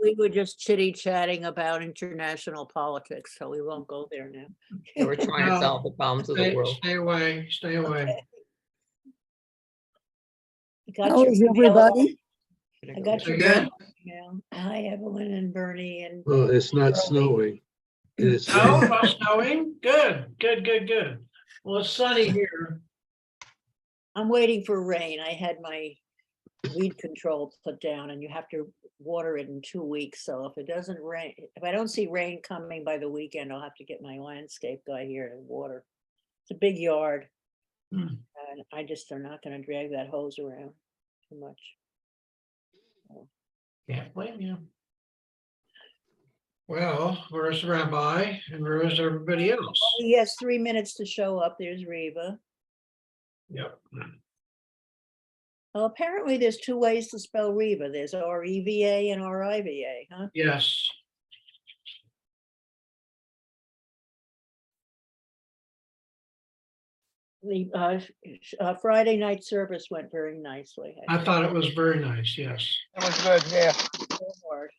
We were just chitty-chatting about international politics, so we won't go there now. Yeah, we're trying to No, solve the problems of the world. Stay away, stay away. Got How your is email? everybody? I got your Good. email. Hi, Evelyn and Bernie and Well, it's not Early. snowing. And it's Oh, not snowing? Good, good, good, good. Well, it's sunny here. I'm waiting for rain. I had my weed control put down and you have to water it in 2 weeks. So if it doesn't rain, if I don't see rain coming by the weekend, I'll have to get my landscape guy here to water. It's a big yard. Hmm. And I just are not gonna drag that hose around too much. Can't blame you. Well, where's the rabbi and where's everybody else? He has 3 minutes to show up. There's Reva. Yep. Well, apparently there's 2 ways to spell Reva. There's R-E-V-A and R-I-V-A, huh? Yes. The Friday night service went very nicely. I thought it was very nice, yes. It was good, yeah. So hard.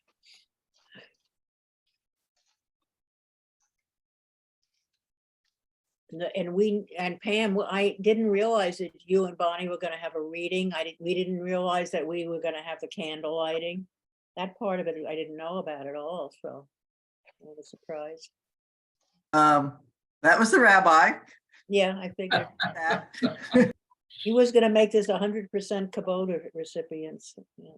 And Pam, I didn't realize that you and Bonnie were gonna have a reading. We didn't realize that we were gonna have the candle lighting. That part of it, I didn't know about at all, so I was surprised. That was the rabbi. Yeah, I figured. That. He was gonna make this 100% Kubota recipients. Yeah.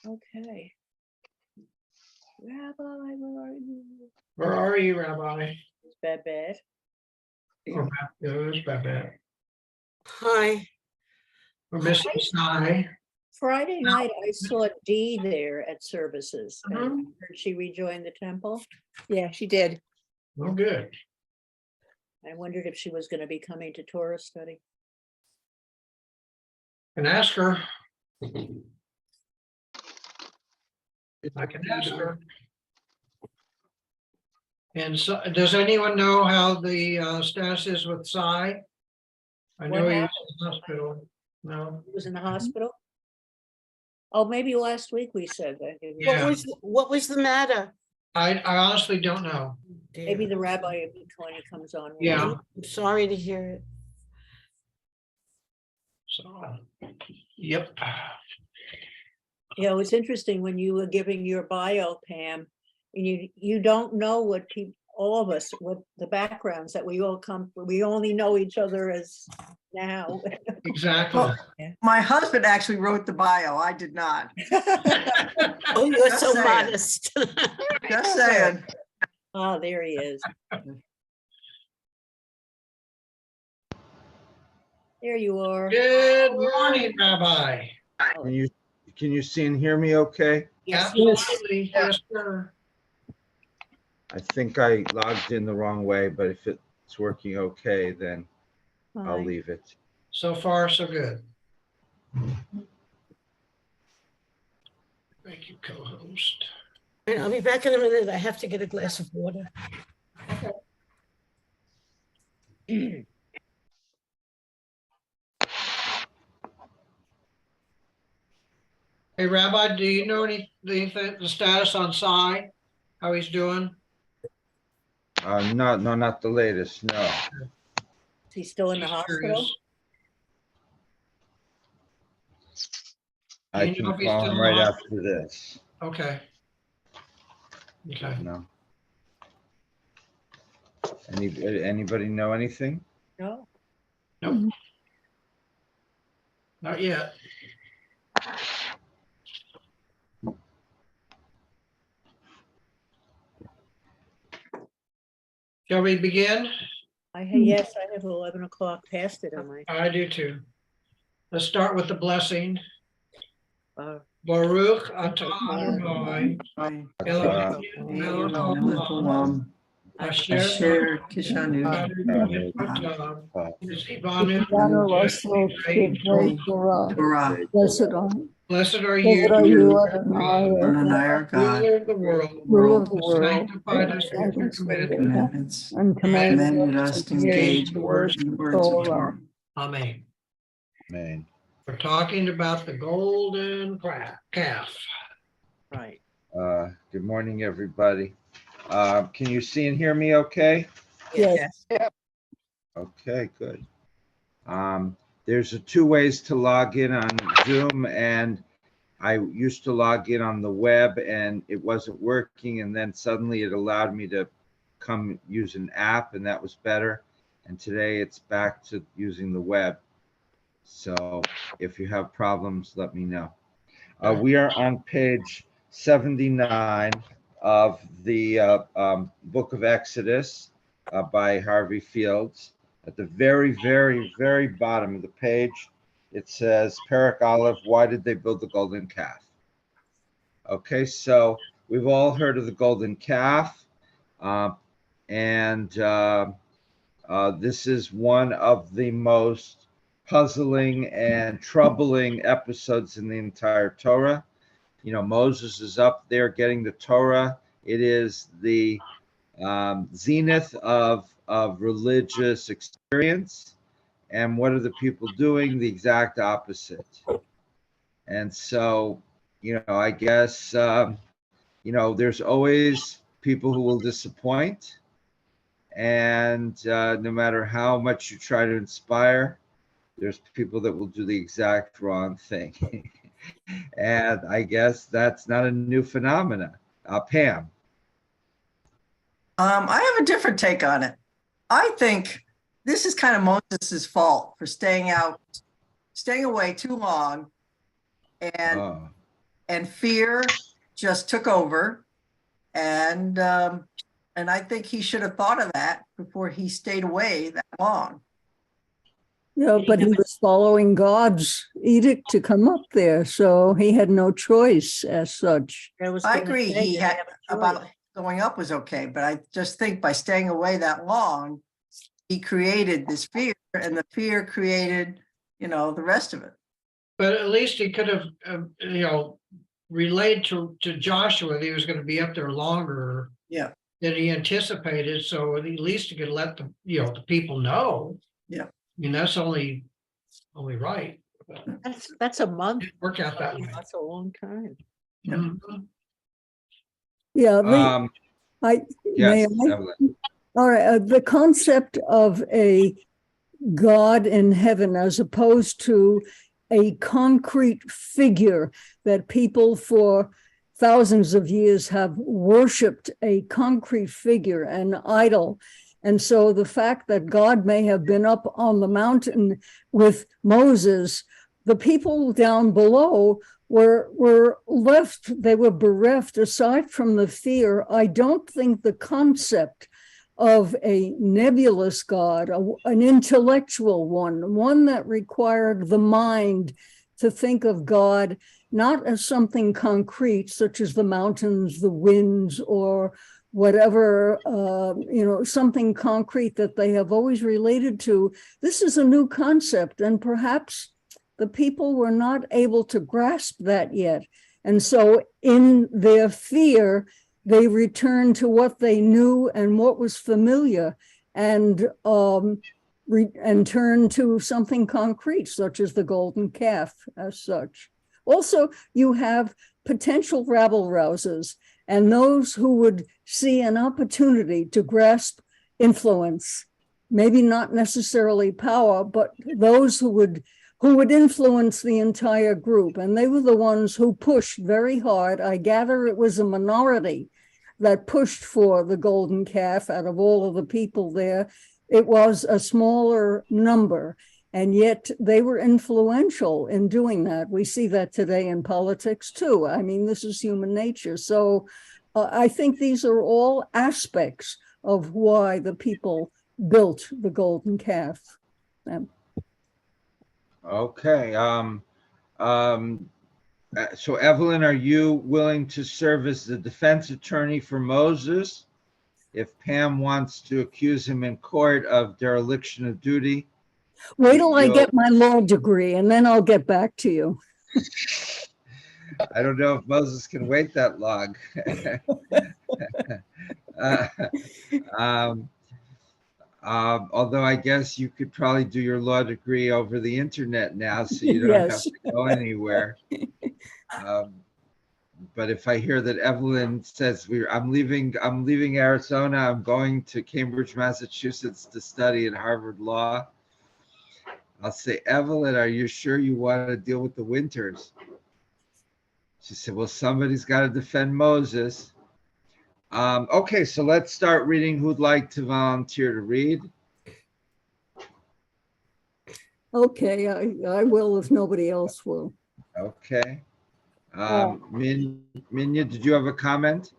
Okay. Rabbi, where are you? Where are you, Rabbi? It's bad. Oh, there's Babette. Hi. We're missing Sky. Friday night, I saw Dee there at services. And Mhm. heard she rejoined the temple. Yeah, she did. Oh, good. I wondered if she was gonna be coming to Torah study. Can ask her. I can ask her. And so, does anyone know how the status is with Cy? I know What he's in happened? the hospital. No, He was in the hospital? Oh, maybe last week we said that. Yeah. What was the matter? I honestly don't know. Maybe the rabbi when he comes on. will- Yeah. I'm sorry to hear it. So, yep. You know, it's interesting when you were giving your bio, Pam, and you don't know what people, all of us, what the backgrounds that we all come from. We only know each other as now. Exactly. Well, my husband actually wrote the bio. I did not. Oh, you're Just so saying. modest. Just saying. Oh, there he is. There you are. Good morning, Rabbi. Can you see and hear me okay? Absolutely. Yes, sir. I think I logged in the wrong way, but if it's working okay, then I'll Hi. leave it. So far, so good. Thank you, co-host. And I'll be back in a minute. I have to get a glass of water. Hey, Rabbi, do you know the status on Cy? How he's doing? No, not the latest, no. Is he still in the Just hospital? curious. I You can know if he's call still him in right the after this. Okay. Okay. No. Anybody know anything? No. Nope. Not yet. Shall we begin? Yes, I have 11 o'clock past it on my. I do too. Let's start with the blessing. uh, Baruch atah Adonai Bye. Eloheinu melech haolam Shalom. asher Kishanu. Zivanu Torah. Blessed Blessed are are you, you, Adonai, Adonai our God. ruler of the world, ruler of the who world. sanctified us with your commandments Commandments. And commanded Commanded us us to to engage engage in the words words of of Torah. Torah. Amen. Man. We're talking about the golden calf. Right. Good morning, everybody. Can you see and hear me okay? Yes. Okay, good. There's two ways to log in on Zoom, and I used to log in on the web and it wasn't working, and then suddenly it allowed me to come use an app, and that was better. And today it's back to using the web. So if you have problems, let me know. We are on page 79 of the book of Exodus by Harvey Fields. At the very, very, very bottom of the page, it says, Perek Aleph, why did they build the golden calf? Okay, so we've all heard of the golden calf. And this is one of the most puzzling and troubling episodes in the entire Torah. You know, Moses is up there getting the Torah. It is the zenith of religious experience. And what are the people doing? The exact opposite. And so, you know, I guess, you know, there's always people who will disappoint. And no matter how much you try to inspire, there's people that will do the exact wrong thing. And I guess that's not a new phenomenon. Pam. I have a different take on it. I think this is kind of Moses's fault for staying away too long, and fear just took over. And I think he should have thought of that before he stayed away that long. Yeah, but he was following God's edict to come up there, so he had no choice as such. I agree. He had about going up was okay, but I just think by staying away that long, he created this fear, and the fear created, you know, the rest of it. But at least he could have, you know, relayed to Joshua that he was going to be up there longer. Yeah. Than he anticipated. So at least he could let the, you know, the people know. Yeah. I mean, that's only right. That's a month. Didn't work out that way. That's a long time. Mhm. Yeah, Yes, may I? Evelyn. All right, the concept of a God in heaven as opposed to a concrete figure that people for thousands of years have worshipped, a concrete figure, an idol. And so the fact that God may have been up on the mountain with Moses, the people down below were left, they were bereft. Aside from the fear, I don't think the concept of a nebulous God, an intellectual one that required the mind to think of God not as something concrete, such as the mountains, the winds, or whatever, something concrete that they have always related to. This is a new concept, and perhaps the people were not able to grasp that yet. And so in their fear, they returned to what they knew and what was familiar, and turned to something concrete, such as the golden calf as such. Also, you have potential rabble rousers and those who would see an opportunity to grasp influence, maybe not necessarily power, but those who would influence the entire group. And they were the ones who pushed very hard. I gather it was a minority that pushed for the golden calf out of all of the people there. It was a smaller number, and yet they were influential in doing that. We see that today in politics too. I mean, this is human nature. So I think these are all aspects of why the people built the golden calf. Okay. So Evelyn, are you willing to serve as the defense attorney for Moses if Pam wants to accuse him in court of dereliction of duty? Wait till I get my law degree and then I'll get back to you. I don't know if Moses can wait that long. Although I guess you could probably do your law degree over the internet now, so you don't have Yes. to go anywhere. Um, but if I hear that Evelyn says I'm leaving Arizona, I'm going to Cambridge, Massachusetts to study at Harvard Law, I'll say, Evelyn, are you sure you want to deal with the winters? She said, well, somebody's got to defend Moses. Okay, so let's start reading. Who'd like to volunteer to read? Okay, I will if nobody else will. Okay. Minya, did you have a comment?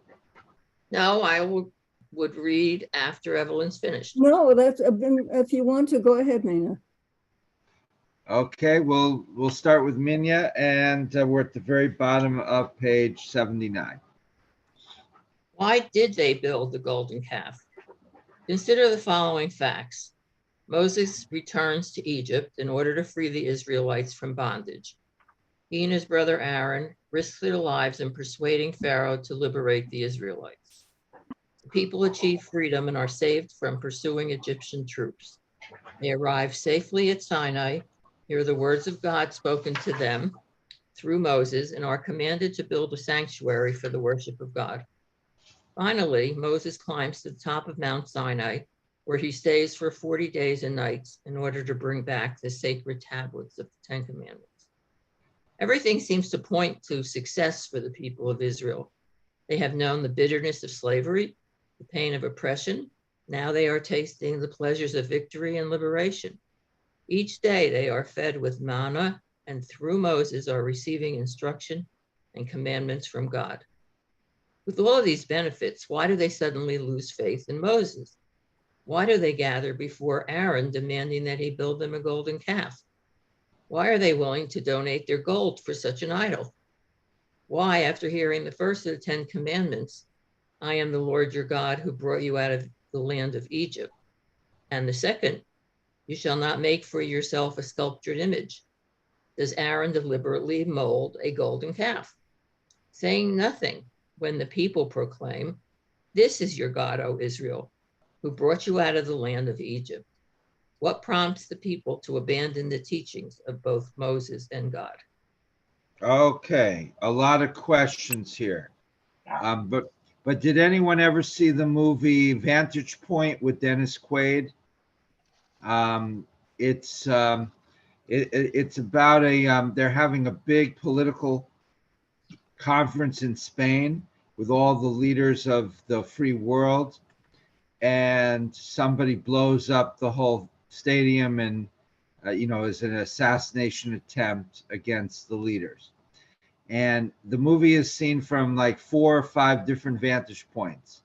No, I would read after Evelyn's finished. No, that's, if you want to, go ahead, Nina. Okay, we'll start with Minya, and we're at the very bottom of page 79. Why did they build the golden calf? Consider the following facts. Moses returns to Egypt in order to free the Israelites from bondage. He and his brother Aaron risk their lives in persuading Pharaoh to liberate the Israelites. The people achieve freedom and are saved from pursuing Egyptian troops. They arrive safely at Sinai, hear the words of God spoken to them through Moses, and are commanded to build a sanctuary for the worship of God. Finally, Moses climbs to the top of Mount Sinai, where he stays for 40 days and nights in order to bring back the sacred tablets of the Ten Commandments. Everything seems to point to success for the people of Israel. They have known the bitterness of slavery, the pain of oppression. Now they are tasting the pleasures of victory and liberation. Each day they are fed with manna, and through Moses are receiving instruction and commandments from God. With all of these benefits, why do they suddenly lose faith in Moses? Why do they gather before Aaron demanding that he build them a golden calf? Why are they willing to donate their gold for such an idol? Why, after hearing the first of the 10 Commandments, I am the Lord your God who brought you out of the land of Egypt, and the second, you shall not make for yourself a sculptured image, does Aaron deliberately mold a golden calf, saying nothing when the people proclaim, this is your God, O Israel, who brought you out of the land of Egypt? What prompts the people to abandon the teachings of both Moses and God? Okay, a lot of questions here. But did anyone ever see the movie Vantage Point with Dennis Quaid? It's about they're having a big political conference in Spain with all the leaders of the free world, and somebody blows up the whole stadium and is an assassination attempt against the leaders. And the movie is seen from like 4 or 5 different vantage points.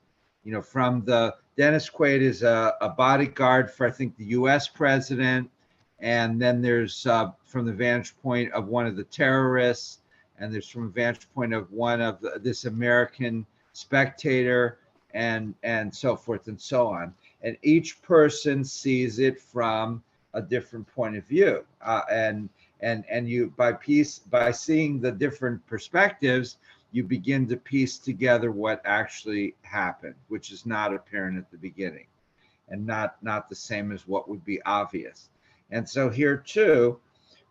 From the Dennis Quaid is a bodyguard for, I think, the US president. And then there's from the vantage point of one of the terrorists. And there's from a vantage point of one of this American spectator, and so forth and so on. And each person sees it from a different point of view. And you, by seeing the different perspectives, you begin to piece together what actually happened, which is not apparent at the beginning, and not the same as what would be obvious. And so here too,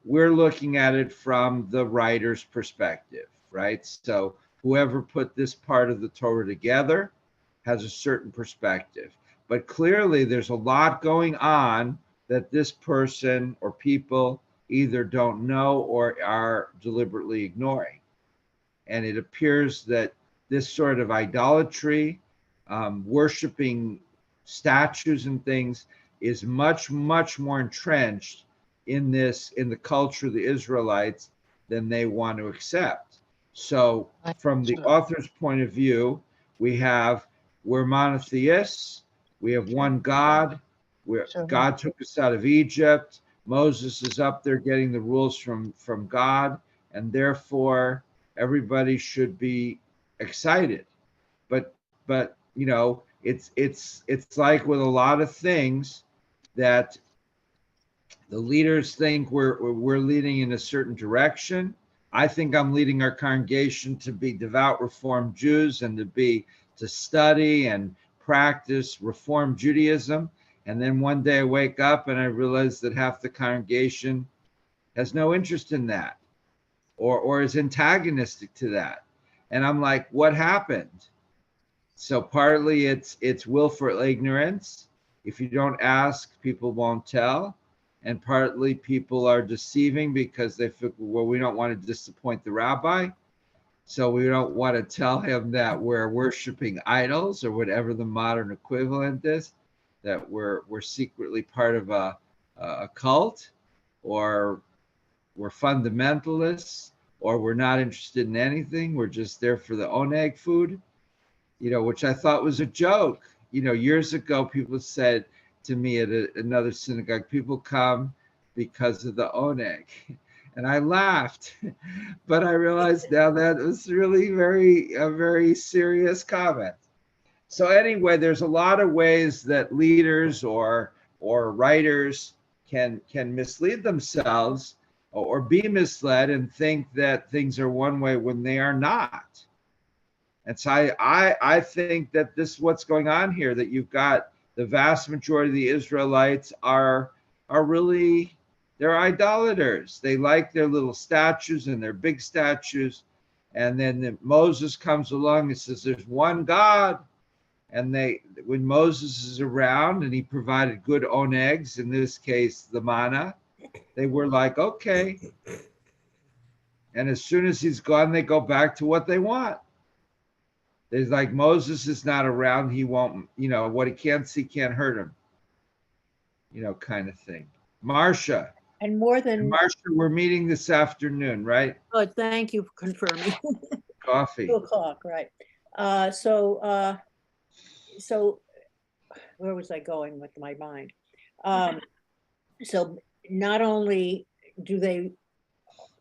we're looking at it from the writer's perspective, right? So whoever put this part of the Torah together has a certain perspective. But clearly there's a lot going on that this person or people either don't know or are deliberately ignoring. And it appears that this sort of idolatry, worshiping statues and things, is much, much more entrenched in the culture of the Israelites than they want to accept. So from the author's point of view, we're monotheists, we have one God, God took us out of Egypt, Moses is up there getting the rules from God, and therefore everybody should be excited. But it's like with a lot of things that the leaders think we're leading in a certain direction. I think I'm leading our congregation to be devout Reform Jews and to study and practice Reform Judaism. And then one day I wake up and I realize that half the congregation has no interest in that, or is antagonistic to that. And I'm like, what happened? So partly it's willful ignorance. If you don't ask, people won't tell. And partly people are deceiving because they feel, well, we don't want to disappoint the rabbi. So we don't want to tell him that we're worshiping idols or whatever the modern equivalent is, that we're secretly part of a cult, or we're fundamentalists, or we're not interested in anything. We're just there for the oneg food, which I thought was a joke. Years ago, people said to me at another synagogue, people come because of the oneg. And I laughed, but I realized now that was really a very serious comment. So anyway, there's a lot of ways that leaders or writers can mislead themselves or be misled and think that things are one way when they are not. And so I think that this is what's going on here, that you've got the vast majority of the Israelites are really, they're idolaters. They like their little statues and their big statues. And then Moses comes along and says, there's one God. And when Moses is around and he provided good onegs, in this case, the manna, they were like, okay. And as soon as he's gone, they go back to what they want. There's like, Moses is not around. He won't, what he can't see can't hurt him, kind of thing. Marcia. And more than, Marcia, we're meeting this afternoon, right? oh, thank you for confirming. Coffee. 2:00, right. So where was I going with my mind? So not only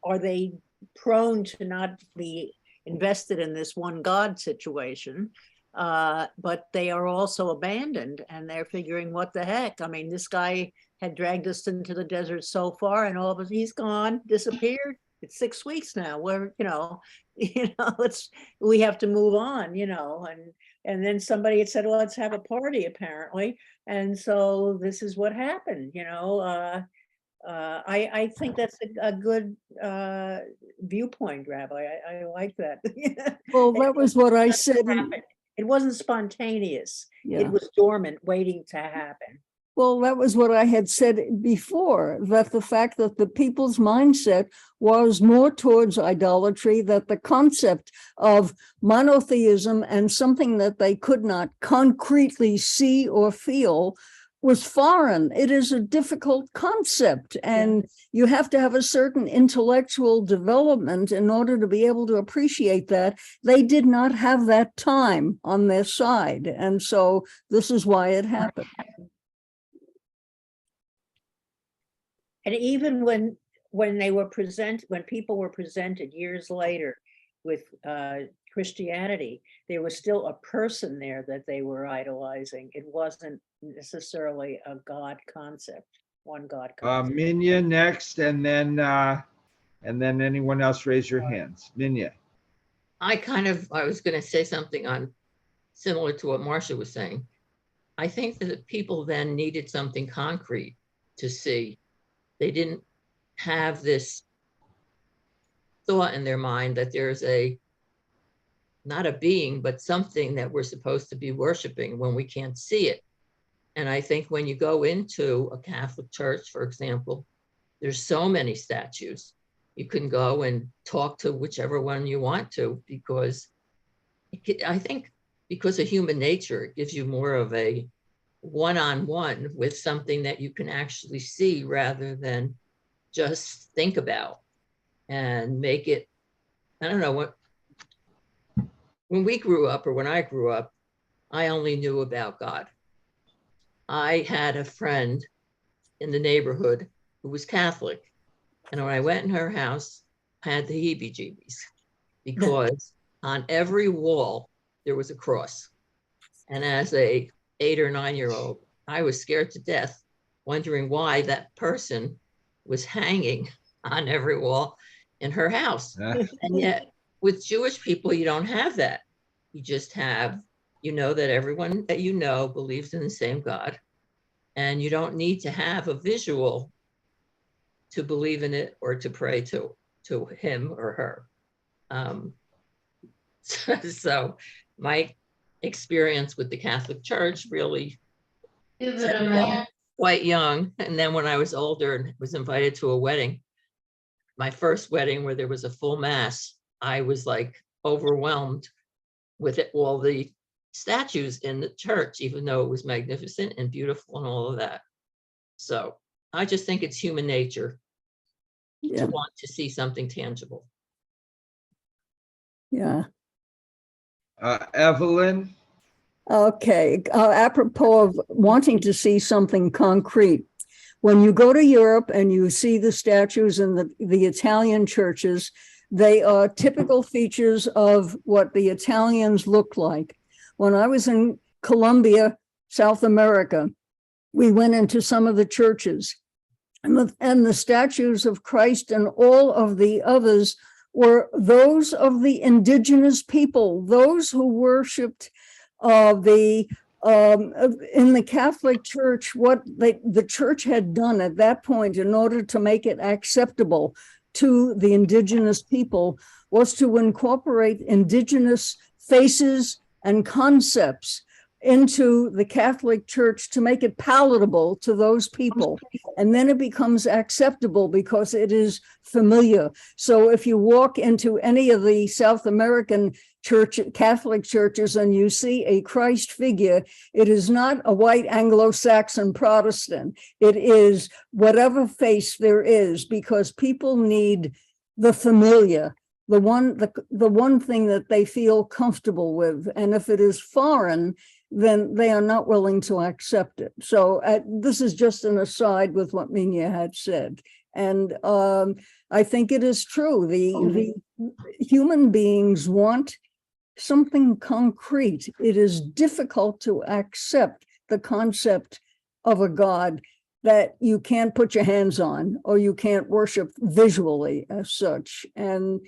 are they prone to not be invested in this one God situation, but they are also abandoned, and they're figuring, what the heck? I mean, this guy had dragged us into the desert so far, and all of a sudden he's gone, disappeared. It's 6 weeks now. We're, we have to move on, and then somebody had said, well, let's have a party, apparently. And so this is what happened, I think that's a good viewpoint, Rabbi. I like that. Well, that was what I said. It wasn't spontaneous. Yeah. It was dormant, waiting to happen. Well, that was what I had said before, that the fact that the people's mindset was more towards idolatry, that the concept of monotheism and something that they could not concretely see or feel was foreign. It is a difficult concept, and you have to have a certain intellectual development in order to be able to appreciate that. They did not have that time on their side, and so this is why it happened. And even when people were presented years later with Christianity, there was still a person there that they were idolizing. It wasn't necessarily a God concept, one God concept. Minya next, and then anyone else raise your hands. Minya. I was going to say something similar to what Marcia was saying. I think that the people then needed something concrete to see. They didn't have this thought in their mind that there's not a being, but something that we're supposed to be worshiping when we can't see it. And I think when you go into a Catholic church, for example, there's so many statues. You can go and talk to whichever one you want to, because I think because of human nature, it gives you more of a one-on-one with something that you can actually see rather than just think about and make it, I don't know, when we grew up, or when I grew up, I only knew about God. I had a friend in the neighborhood who was Catholic, and when I went in her house, I had the heebie-jeebies, because on every wall there was a cross. And as a 8 or 9-year-old, I was scared to death, wondering why that person was hanging on every wall in her house. And yet with Jewish people, you don't have that. You just have, that everyone that believes in the same God. And you don't need to have a visual to believe in it or to pray to him or her. So my experience with the Catholic Church really quite young. And then when I was older and was invited to a wedding, my first wedding where there was a full mass, I was like overwhelmed with it, all the statues in the church, even though it was magnificent and beautiful and all of that. So I just think it's human nature Yeah, to want to see something tangible. yeah. Evelyn? Okay, apropos of wanting to see something concrete. When you go to Europe and you see the statues in the Italian churches, they are typical features of what the Italians look like. When I was in Colombia, South America, we went into some of the churches, and the statues of Christ and all of the others were those of the indigenous people, those who worshiped in the Catholic Church. What the church had done at that point in order to make it acceptable to the indigenous people was to incorporate indigenous faces and concepts into the Catholic Church to make it palatable to those people. And then it becomes acceptable because it is familiar. So if you walk into any of the South American Catholic churches and you see a Christ figure, it is not a white Anglo-Saxon Protestant. It is whatever face there is, because people need the familiar, the one thing that they feel comfortable with. And if it is foreign, then they are not willing to accept it. So this is just an aside with what Minya had said. And I think it is true. The human beings want something concrete. It is difficult to accept the concept of a God that you can't put your hands on or you can't worship visually as such. And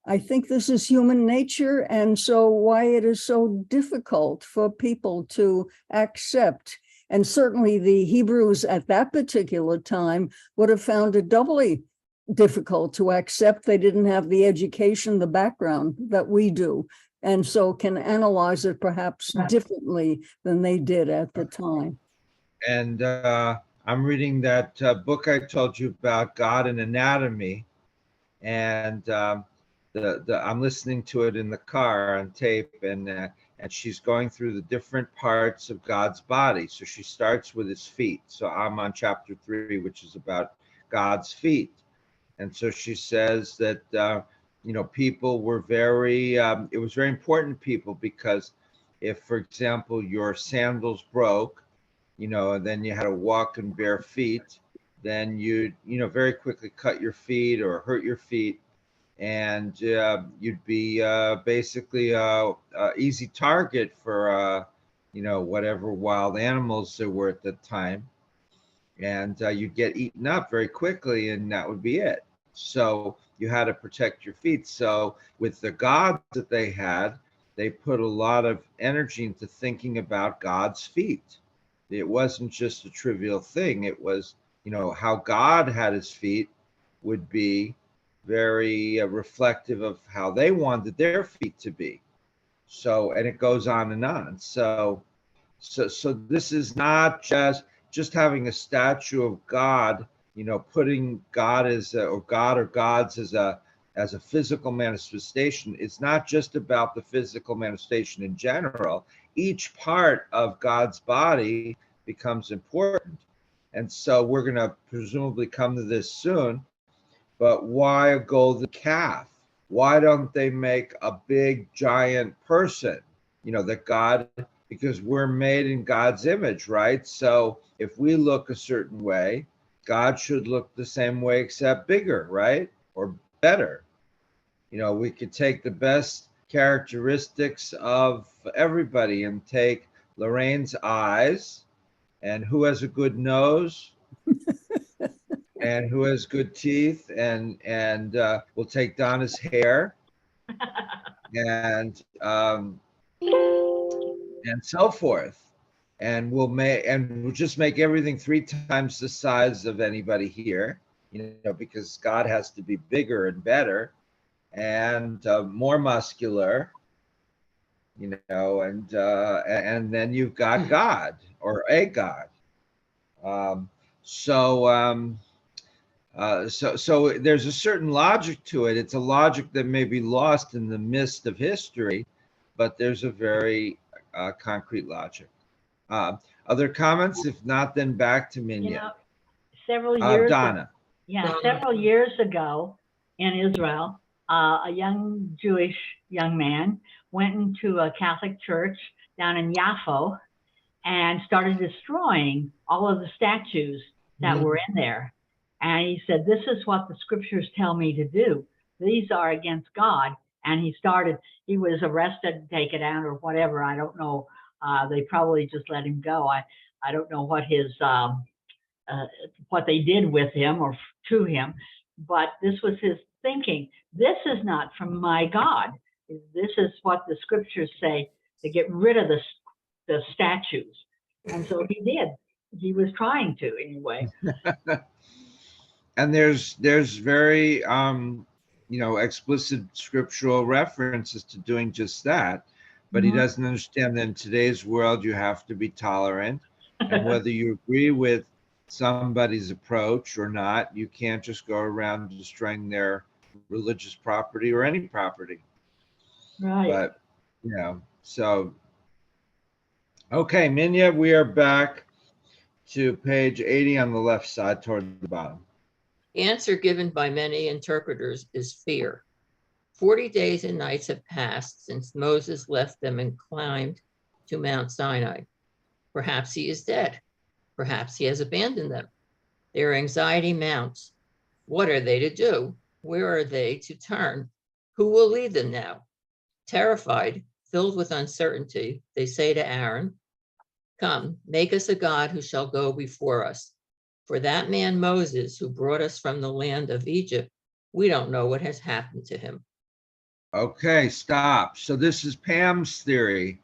I think this is human nature, and so why it is so difficult for people to accept. And certainly the Hebrews at that particular time would have found it doubly difficult to accept. They didn't have the education, the background that we do, and so can analyze it perhaps differently than they did at the time. And I'm reading that book I told you about, God and Anatomy, and I'm listening to it in the car on tape, and she's going through the different parts of God's body. So she starts with his feet. So I'm on chapter 3, which is about God's feet. And so she says that people were it was very important to people, because if, for example, your sandals broke, and then you had to walk in bare feet, then you'd very quickly cut your feet or hurt your feet. And you'd be basically a easy target for whatever wild animals there were at the time, and you'd get eaten up very quickly, and that would be it. So you had to protect your feet. So with the gods that they had, they put a lot of energy into thinking about God's feet. It wasn't just a trivial thing. It was, how God had his feet would be very reflective of how they wanted their feet to be. So, and it goes on and on. So this is not just having a statue of God, putting God or gods as a physical manifestation. It's not just about the physical manifestation in general. Each part of God's body becomes important. And so we're going to presumably come to this soon. But why a golden calf? Why don't they make a big giant person? That God, because we're made in God's image, right? So if we look a certain way, God should look the same way, except bigger, right? Or better. We could take the best characteristics of everybody and take Lorraine's eyes, and who has a good nose? And who has good teeth, and we'll take Donna's hair, and so forth. and we'll just make everything 3 times the size of anybody here, because God has to be bigger and better and more muscular, and then you've got God or a God. So there's a certain logic to it. It's a logic that may be lost in the mist of history, but there's a very concrete logic. Other comments? If not, then back to Minya. Several years Donna. several years ago in Israel, a young Jewish young man went into a Catholic church down in Yaffo and started destroying all of the statues that were in there. And he said, "This is what the scriptures tell me to do. These are against God." And he was arrested and taken out or whatever. I don't know. They probably just let him go. I don't know what what they did with him or to him, but this was his thinking. This is not from my God. This is what the scriptures say to get rid of the statues. And so he did. He was trying to anyway. And there's very explicit scriptural references to doing just that, but he doesn't understand that in today's world you have to be tolerant, and whether you agree with somebody's approach or not, you can't just go around destroying their religious property or any property. Right. But so okay, Minya, we are back to page 80 on the left side toward the bottom. The answer given by many interpreters is fear. 40 days and nights have passed since Moses left them and climbed to Mount Sinai. Perhaps he is dead. Perhaps he has abandoned them. Their anxiety mounts. What are they to do? Where are they to turn? Who will lead them now? Terrified, filled with uncertainty, they say to Aaron, "Come, make us a god who shall go before us. For that man Moses, who brought us from the land of Egypt, we don't know what has happened to him." Okay, stop. So this is Pam's theory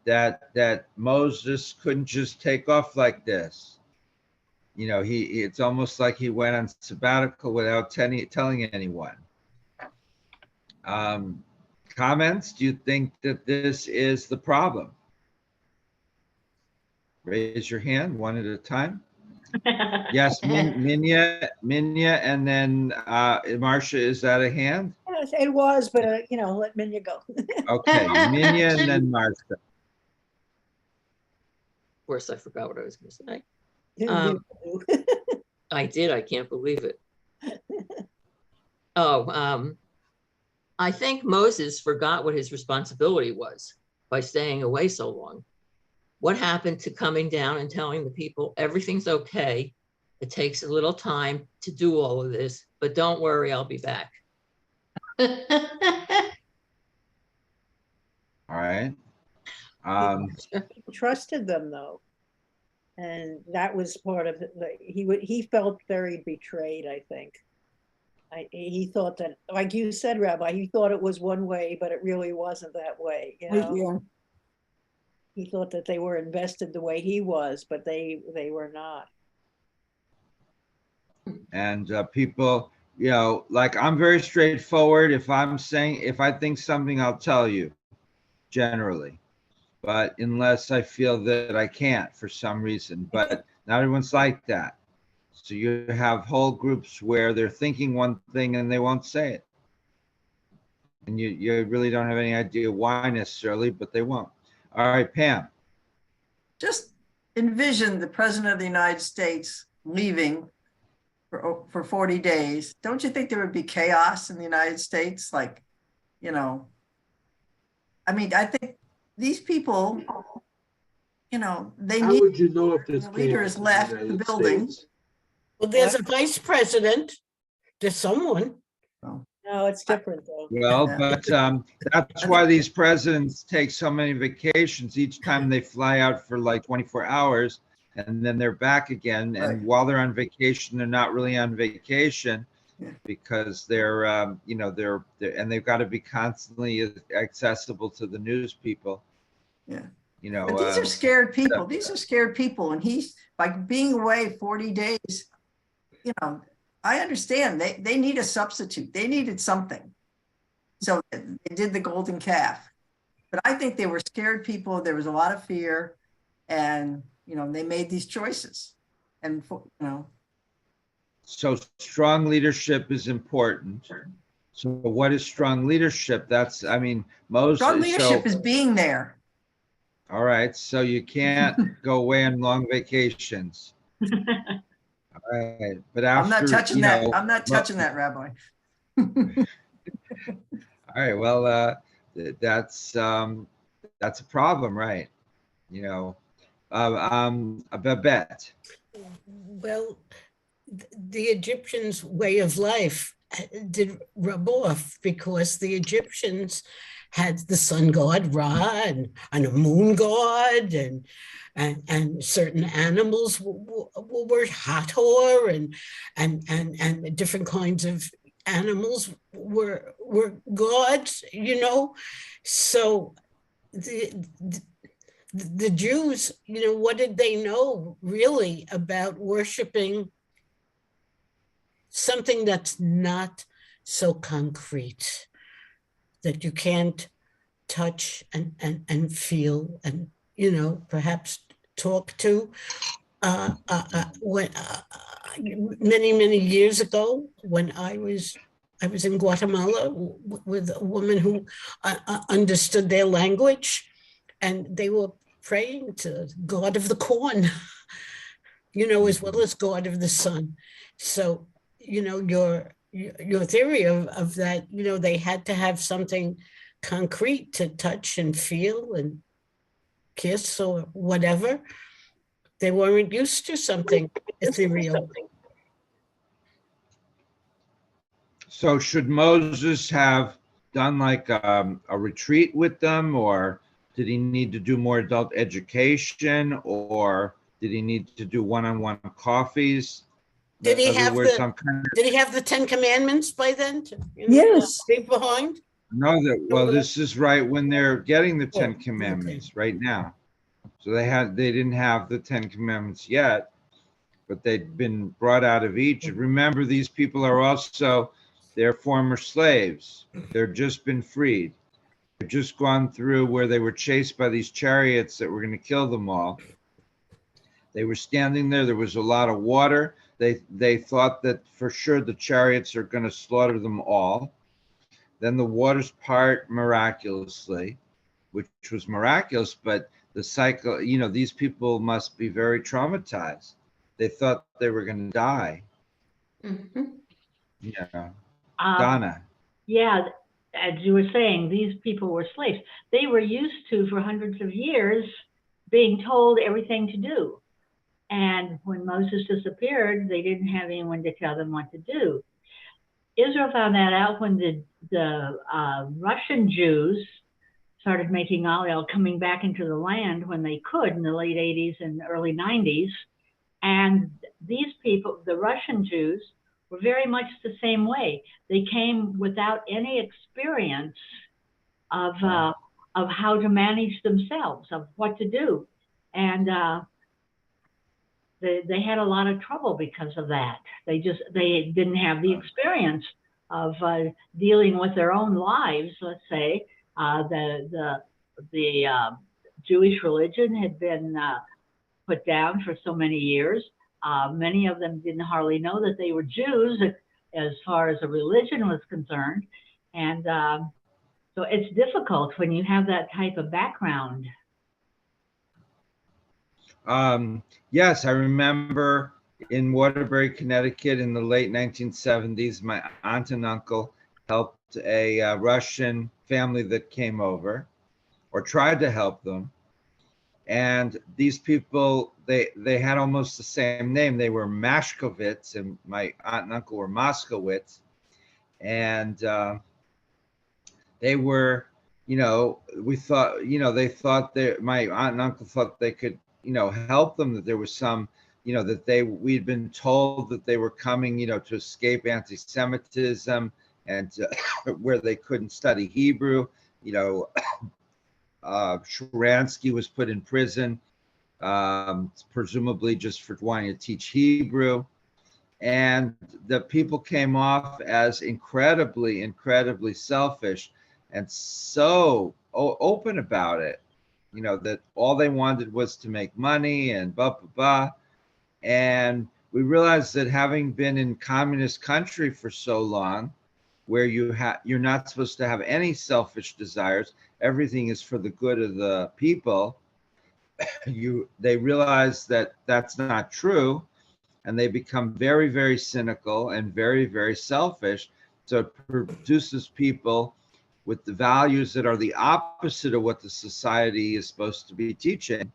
that Moses couldn't just take off like this. It's almost like he went on sabbatical without telling anyone. Comments? Do you think that this is the problem? Raise your hand one at a time. Yes, Minya, and then Marcia, is that a hand? Yes, it was, but let Minya go. Okay, Minya and then Marcia. Of course, I forgot what I was going to say. You do. I did. I can't believe it. I think Moses forgot what his responsibility was by staying away so long. What happened to coming down and telling the people everything's okay? It takes a little time to do all of this, but don't worry, I'll be back. All right. He trusted them though, and that was part of it. He felt very betrayed. I think. He thought that, like you said, Rabbi, he thought it was one way, but it really wasn't that way. Yeah. He thought that they were invested the way he was, but they were not. And people, like I'm very straightforward. If I think something, I'll tell you generally, but unless I feel that I can't for some reason, but not everyone's like that. So you have whole groups where they're thinking one thing and they won't say it. And you really don't have any idea why necessarily, but they won't. All right, Pam. Just envision the president of the United States leaving for 40 days. Don't you think there would be chaos in the United States? I think these people, they How need, would you know if there's the leader chaos has in left the United building. States? Well, there's a vice president. There's someone. No, it's different though. Well, Yeah. but that's why these presidents take so many vacations. Each time they fly out for like 24 hours and then they're back again. And Right. while they're on vacation, they're not really on vacation Yeah. because they're and they've got to be constantly accessible to the news people. Yeah. you know. But these are scared people. These are scared people. And he's, by being away 40 days, you know, I understand they need a substitute. They needed something. So they did the golden calf. But I think they were scared people. There was a lot of fear. And, you know, they made these choices. And, you know. So strong leadership is important. So what is strong leadership? That's, I mean, Moses. Strong leadership is being there. All right. So you can't go away on long vacations. All right. But after, I'm not touching that. know, I'm not touching that, Rabbi. all right. Well, that's a problem, right? You know, Babette. Well, the Egyptians' way of life did rub off because the Egyptians had the sun god Ra and a moon god and certain animals were Hathor and different kinds of animals were gods, you know. So the Jews, you know, what did they know really about worshiping something that's not so concrete, that you can't touch and feel and, you know, perhaps talk to? When many years ago, when I was in Guatemala with a woman who understood their language, and they were praying to God of the corn, you know, as well as God of the sun. So, you know, your theory of that, you know, they had to have something concrete to touch and feel and kiss or whatever. They weren't used to something ethereal. So should Moses have done like a retreat with them, or did he need to do more adult education, or did he need to do one-on-one coffees? Did he In other have words, did he have the 10 Commandments by then? Yes. Leave behind? No, well, this is right when they're getting the 10 Oh, Commandments right now. So they didn't have the 10 Commandments yet, but they'd been brought out of Egypt. Remember, these people are also, they're former slaves. They're just been freed. They've just gone through where they were chased by these chariots that were going to kill them all. They were standing there. There was a lot of water. They thought that for sure the chariots are going to slaughter them all. Then the waters part miraculously, which was miraculous, but the cycle, you know, these people must be very traumatized. They thought they were going to die. Mm-hmm. Yeah. Donna. Yeah, as you were saying, these people were slaves. They were used to, for hundreds of years, being told everything to do. And when Moses disappeared, they didn't have anyone to tell them what to do. Israel found that out when the Russian Jews started making aliyah, coming back into the land when they could in the late 80s and early 90s. And these people, the Russian Jews, were very much the same way. They came without any experience of how to manage themselves, of what to do. And they had a lot of trouble because of that. They didn't have the experience of dealing with their own lives. Let's say the Jewish religion had been put down for so many years. Many of them didn't hardly know that they were Jews as far as a religion was concerned. And so it's difficult when you have that type of background. Yes, I remember in Waterbury, Connecticut in the late 1970s, my aunt and uncle helped a Russian family that came over, or tried to help them. And these people, they had almost the same name. They were Mashkovitz, and my aunt and uncle were Moskowitz. And they were, you know, we thought, you know, they thought that my aunt and uncle thought they could, you know, help them, that there was some, you know, that we'd been told that they were coming, you know, to escape anti-Semitism and where they couldn't study Hebrew, you know, Sharansky was put in prison, presumably just for wanting to teach Hebrew. And the people came off as incredibly, incredibly selfish and so open about it, you know, that all they wanted was to make money and blah, blah, blah. And we realized that having been in communist country for so long, where you're not supposed to have any selfish desires, everything is for the good of the people, they realize that that's not true, and they become very, very cynical and very, very selfish. So it produces people with the values that are the opposite of what the society is supposed to be teaching.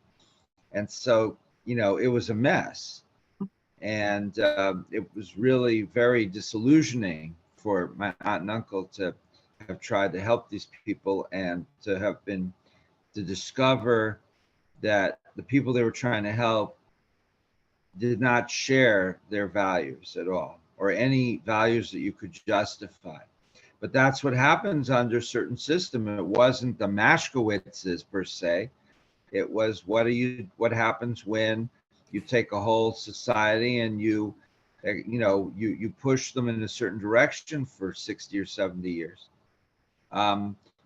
And so, you know, it was a mess. And it was really very disillusioning for my aunt and uncle to have tried to help these people and to discover that the people they were trying to help did not share their values at all, or any values that you could justify. But that's what happens under certain system. It wasn't the Mashkowitzes per se. It was what happens when you take a whole society and you push them in a certain direction for 60 or 70 years.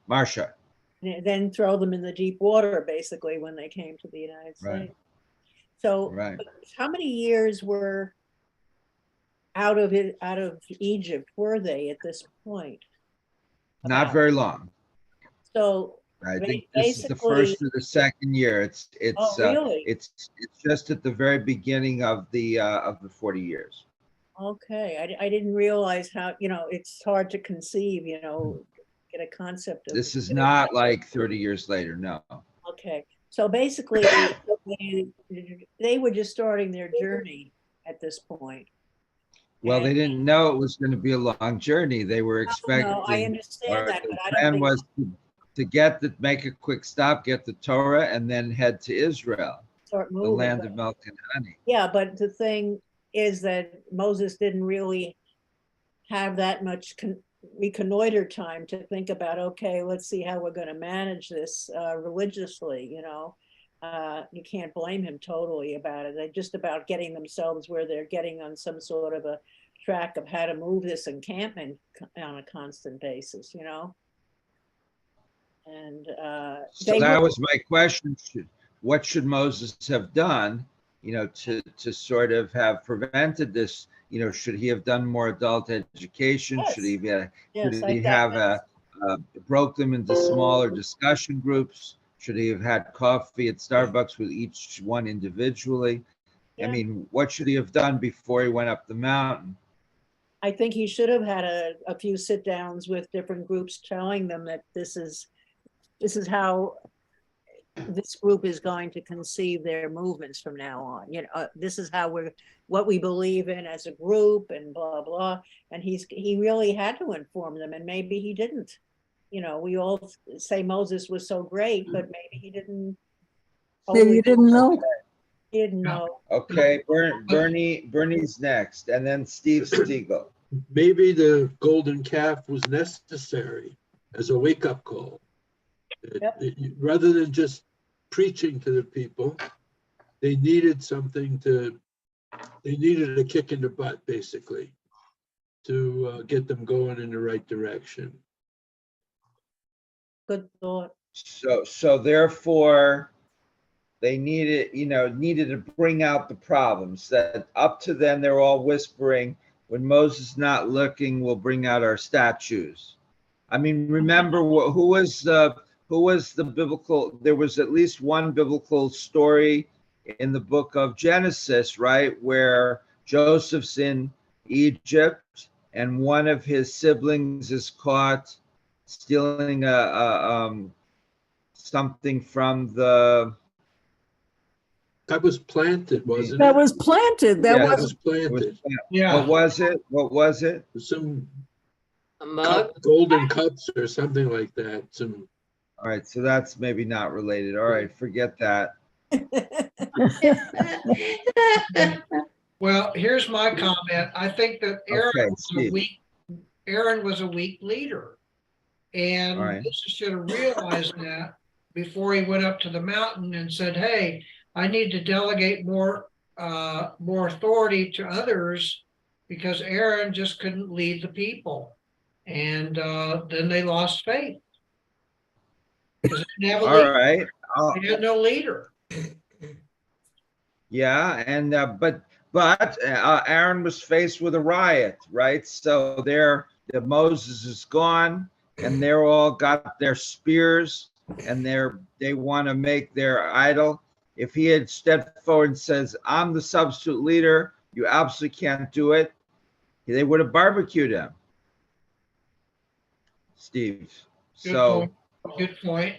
Marcia. Then throw them in the deep water, basically, when they came to the United States. Right. So Right. how many years were out of Egypt were they at this point? Not About. very long. So I think this is the first or the second year. It's really? It's just at the very beginning of the 40 years. Okay, I didn't realize how, you know, it's hard to conceive, you know, get a concept of. This is not like 30 years later, no. Okay, so basically they were just starting their journey at this point. Well, they didn't know it was going to be a long journey. They were expecting. No, I understand that, but I don't plan think was to make a quick stop, get the Torah, and then head to Israel, start the moving. land of milk and honey. Yeah, but the thing is that Moses didn't really have that much reconnoiter time to think about, okay, let's see how we're going to manage this religiously, you know. You can't blame him totally about it. They're just about getting themselves where they're getting on some sort of a track of how to move this encampment on a constant basis, you know. And so that was my question. What should Moses have done, you know, to sort of have prevented this? You know, should he have done more adult education? Yes. Should he Yes, broke them into smaller discussion groups? Should he have had coffee at Starbucks with each one individually? Yeah. I mean, what should he have done before he went up the mountain? I think he should have had a few sit downs with different groups, telling them that this is how this group is going to conceive their movements from now on. You know, this is how what we believe in as a group, and blah blah. And he really had to inform them, and maybe he didn't. You know, we all say Moses was so great, but maybe he didn't. Maybe you didn't know. He didn't know. Okay, Bernie's next, and then Steve Stiegel. Maybe the golden calf was necessary as a wake-up call. Yep. Rather than just preaching to the people, they needed they needed a kick in the butt, basically, to get them going in the right direction. Good thought. So therefore, they needed to bring out the problems that up to then they're all whispering, when Moses not looking, we'll bring out our statues. I mean, remember who was the biblical, there was at least one biblical story in the book of Genesis, right? Where Joseph's in Egypt and one of his siblings is caught stealing something from the. That was planted, wasn't it? That was planted. That Yeah, was planted. Yeah. What was it? Some A mug? golden cups or something like that. Some. All right, so that's maybe not related. All right, forget that. Well, here's my comment. I think that Okay, Steve. Aaron was a weak leader. And All right. Moses should have realized that before he went up to the mountain and said, hey, I need to delegate more authority to others because Aaron just couldn't lead the people. And then they lost faith. Because they didn't have a All leader. right. They had no leader. Yeah, and but Aaron was faced with a riot, right? So Moses is gone, and they're all got their spears, and they want to make their idol. If he had stepped forward and says, "I'm the substitute leader, you absolutely can't do it," they would have barbecued him, Steve. Good point.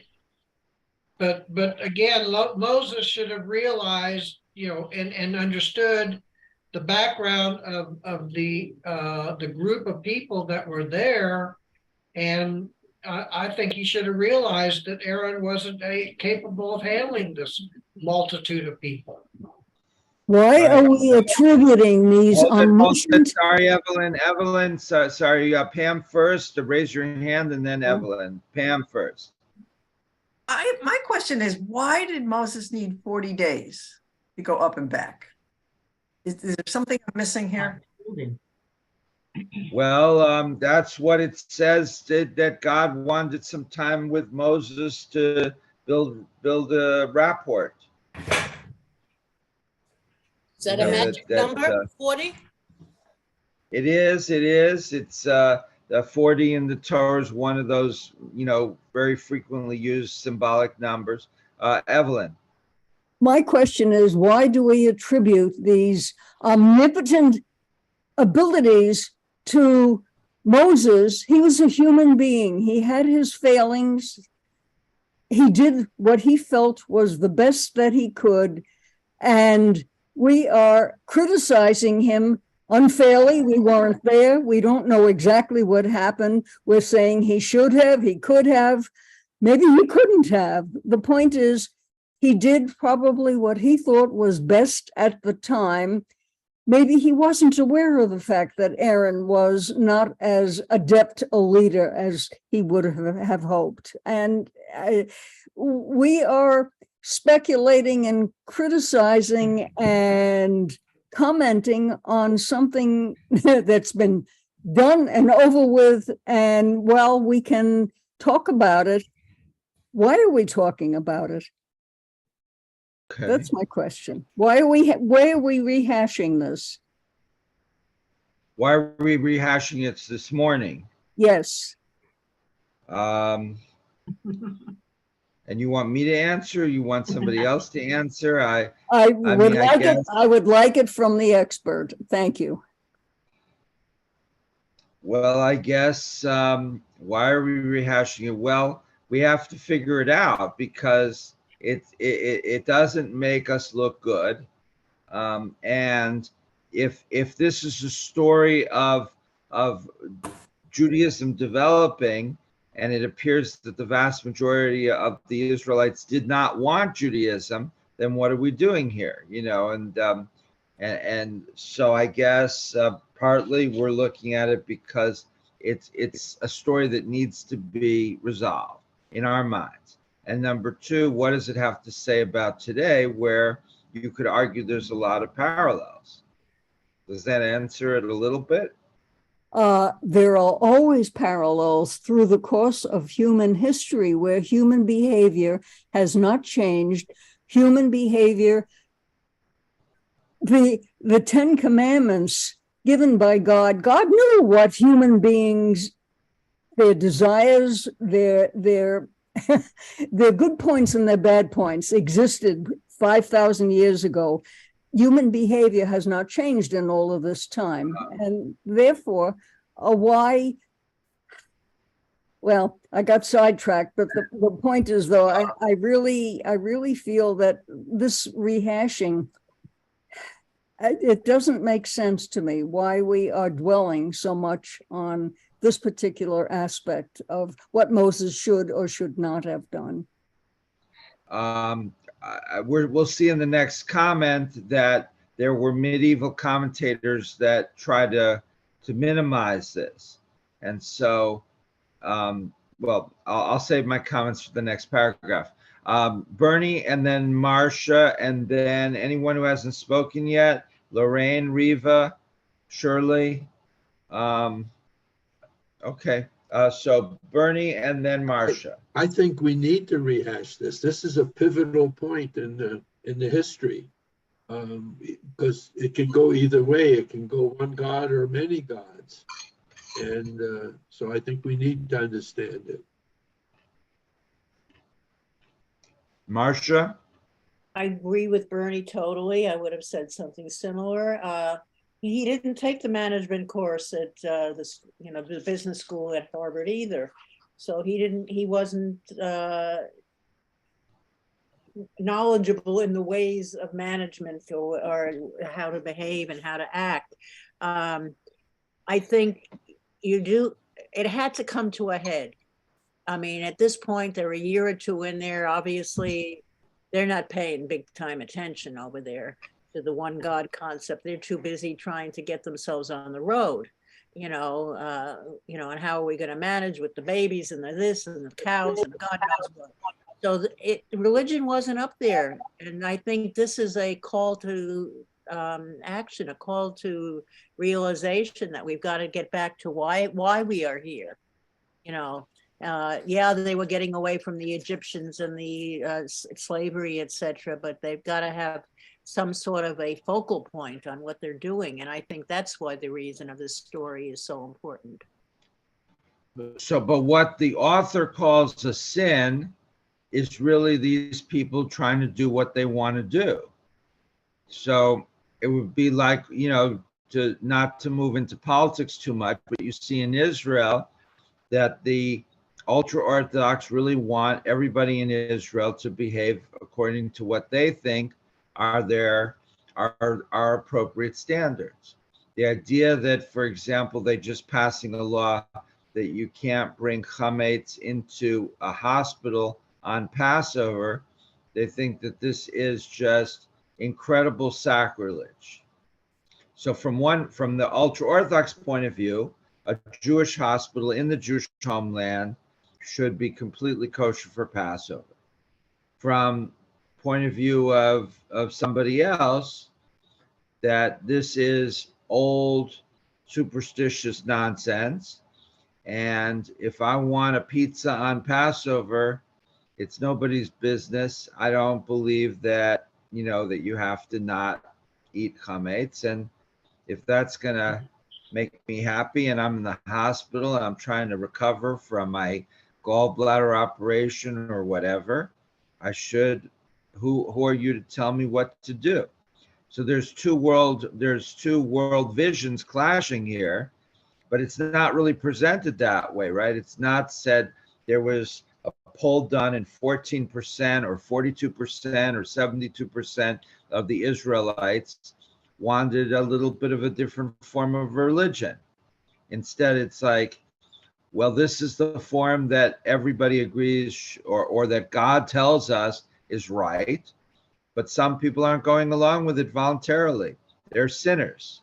But again, Moses should have realized, and understood the background of the group of people that were there, and I think he should have realized that Aaron wasn't capable of handling this multitude of people. Why Right. are we attributing these Hold it. omniscient? Sorry, Evelyn. Evelyn, sorry, Pam first to raise your hand, and then Evelyn. Pam first. My question is, why did Moses need 40 days to go up and back? Is there something I'm missing here? Well, that's what it says, that God wanted some time with Moses to build a rapport. Is that You a know, magic number, 40? It is. It's the 40 in the Torah is one of those, very frequently used symbolic numbers. Evelyn. My question is, why do we attribute these omnipotent abilities to Moses? He was a human being. He had his failings. He did what he felt was the best that he could. And we are criticizing him unfairly. We weren't there. We don't know exactly what happened. We're saying he should have, he could have, maybe he couldn't have. The point is, he did probably what he thought was best at the time. Maybe he wasn't aware of the fact that Aaron was not as adept a leader as he would have hoped. And we are speculating and criticizing and commenting on something that's been done and over with. And while we can talk about it, why are we talking about it? Okay. That's my question. Why are we rehashing this? Why are we rehashing it this morning? Yes. And you want me to answer? Or you want somebody else to answer? I would like it from the expert. Thank you. Well, I guess why are we rehashing it? Well, we have to figure it out because it doesn't make us look good. And if this is a story of Judaism developing, and it appears that the vast majority of the Israelites did not want Judaism, then what are we doing here? And so I guess partly we're looking at it because it's a story that needs to be resolved in our minds. And number two, what does it have to say about today, where you could argue there's a lot of parallels? Does that answer it a little bit? There are always parallels through the course of human history where human behavior has not changed. Human behavior, the 10 commandments given by God knew what human beings, their desires, their good points and their bad points existed 5,000 years ago. Human behavior has not changed in all of this time. And therefore, why? Well, I got sidetracked, but the point is, though, I really feel that this rehashing, it doesn't make sense to me why we are dwelling so much on this particular aspect of what Moses should or should not have done. We'll see in the next comment that there were medieval commentators that tried to minimize this. And so well, I'll save my comments for the next paragraph. Bernie and then Marcia and then anyone who hasn't spoken yet, Lorraine, Riva, Shirley. Okay, so Bernie and then Marcia. I think we need to rehash this. This is a pivotal point in the history, because it can go either way. It can go one God or many gods, and so I think we need to understand it. Marcia? I agree with Bernie totally. I would have said something similar. He didn't take the management course at this, the business school at Harvard either. So he wasn't knowledgeable in the ways of management or how to behave and how to act. I think it had to come to a head. I mean, at this point, they're a year or two in there. Obviously, they're not paying big time attention over there to the one God concept. They're too busy trying to get themselves on the road, and how are we going to manage with the babies and the this and the cows and God knows what. So religion wasn't up there. And I think this is a call to action, a call to realization that we've got to get back to why we are here. Yeah, they were getting away from the Egyptians and the slavery, etc., but they've got to have some sort of a focal point on what they're doing. And I think that's why the reason of this story is so important. So, but what the author calls a sin is really these people trying to do what they want to do. So it would be like, to not to move into politics too much, but you see in Israel that the ultra-Orthodox really want everybody in Israel to behave according to what they think are appropriate standards. The idea that, for example, they just passing a law that you can't bring chametz into a hospital on Passover, they think that this is just incredible sacrilege. So from the ultra-Orthodox point of view, a Jewish hospital in the Jewish homeland should be completely kosher for Passover. From point of view of somebody else, that this is old superstitious nonsense. And if I want a pizza on Passover, it's nobody's business. I don't believe that, that you have to not eat chametz. And if that's going to make me happy and I'm in the hospital and I'm trying to recover from my gallbladder operation or whatever, I should, who are you to tell me what to do? So there's two world visions clashing here, but it's not really presented that way, right? It's not said there was a poll done and 14% or 42% or 72% of the Israelites wanted a little bit of a different form of religion. Instead, it's like, well, this is the form that everybody agrees or that God tells us is right, but some people aren't going along with it voluntarily. They're sinners.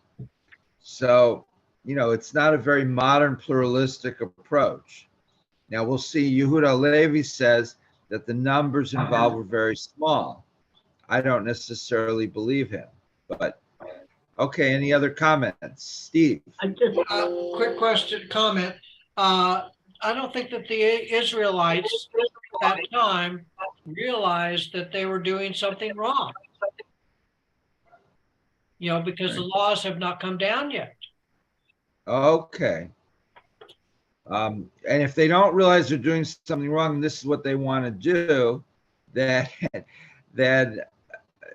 So, it's not a very modern pluralistic approach. Now we'll see. Yehuda Levi says that the numbers involved were very small. I don't necessarily believe him, but okay. Any other comments? Steve? Quick comment. I don't think that the Israelites at that time realized that they were doing something wrong. Because the laws have not come down yet. Okay. And if they don't realize they're doing something wrong, and this is what they want to do, then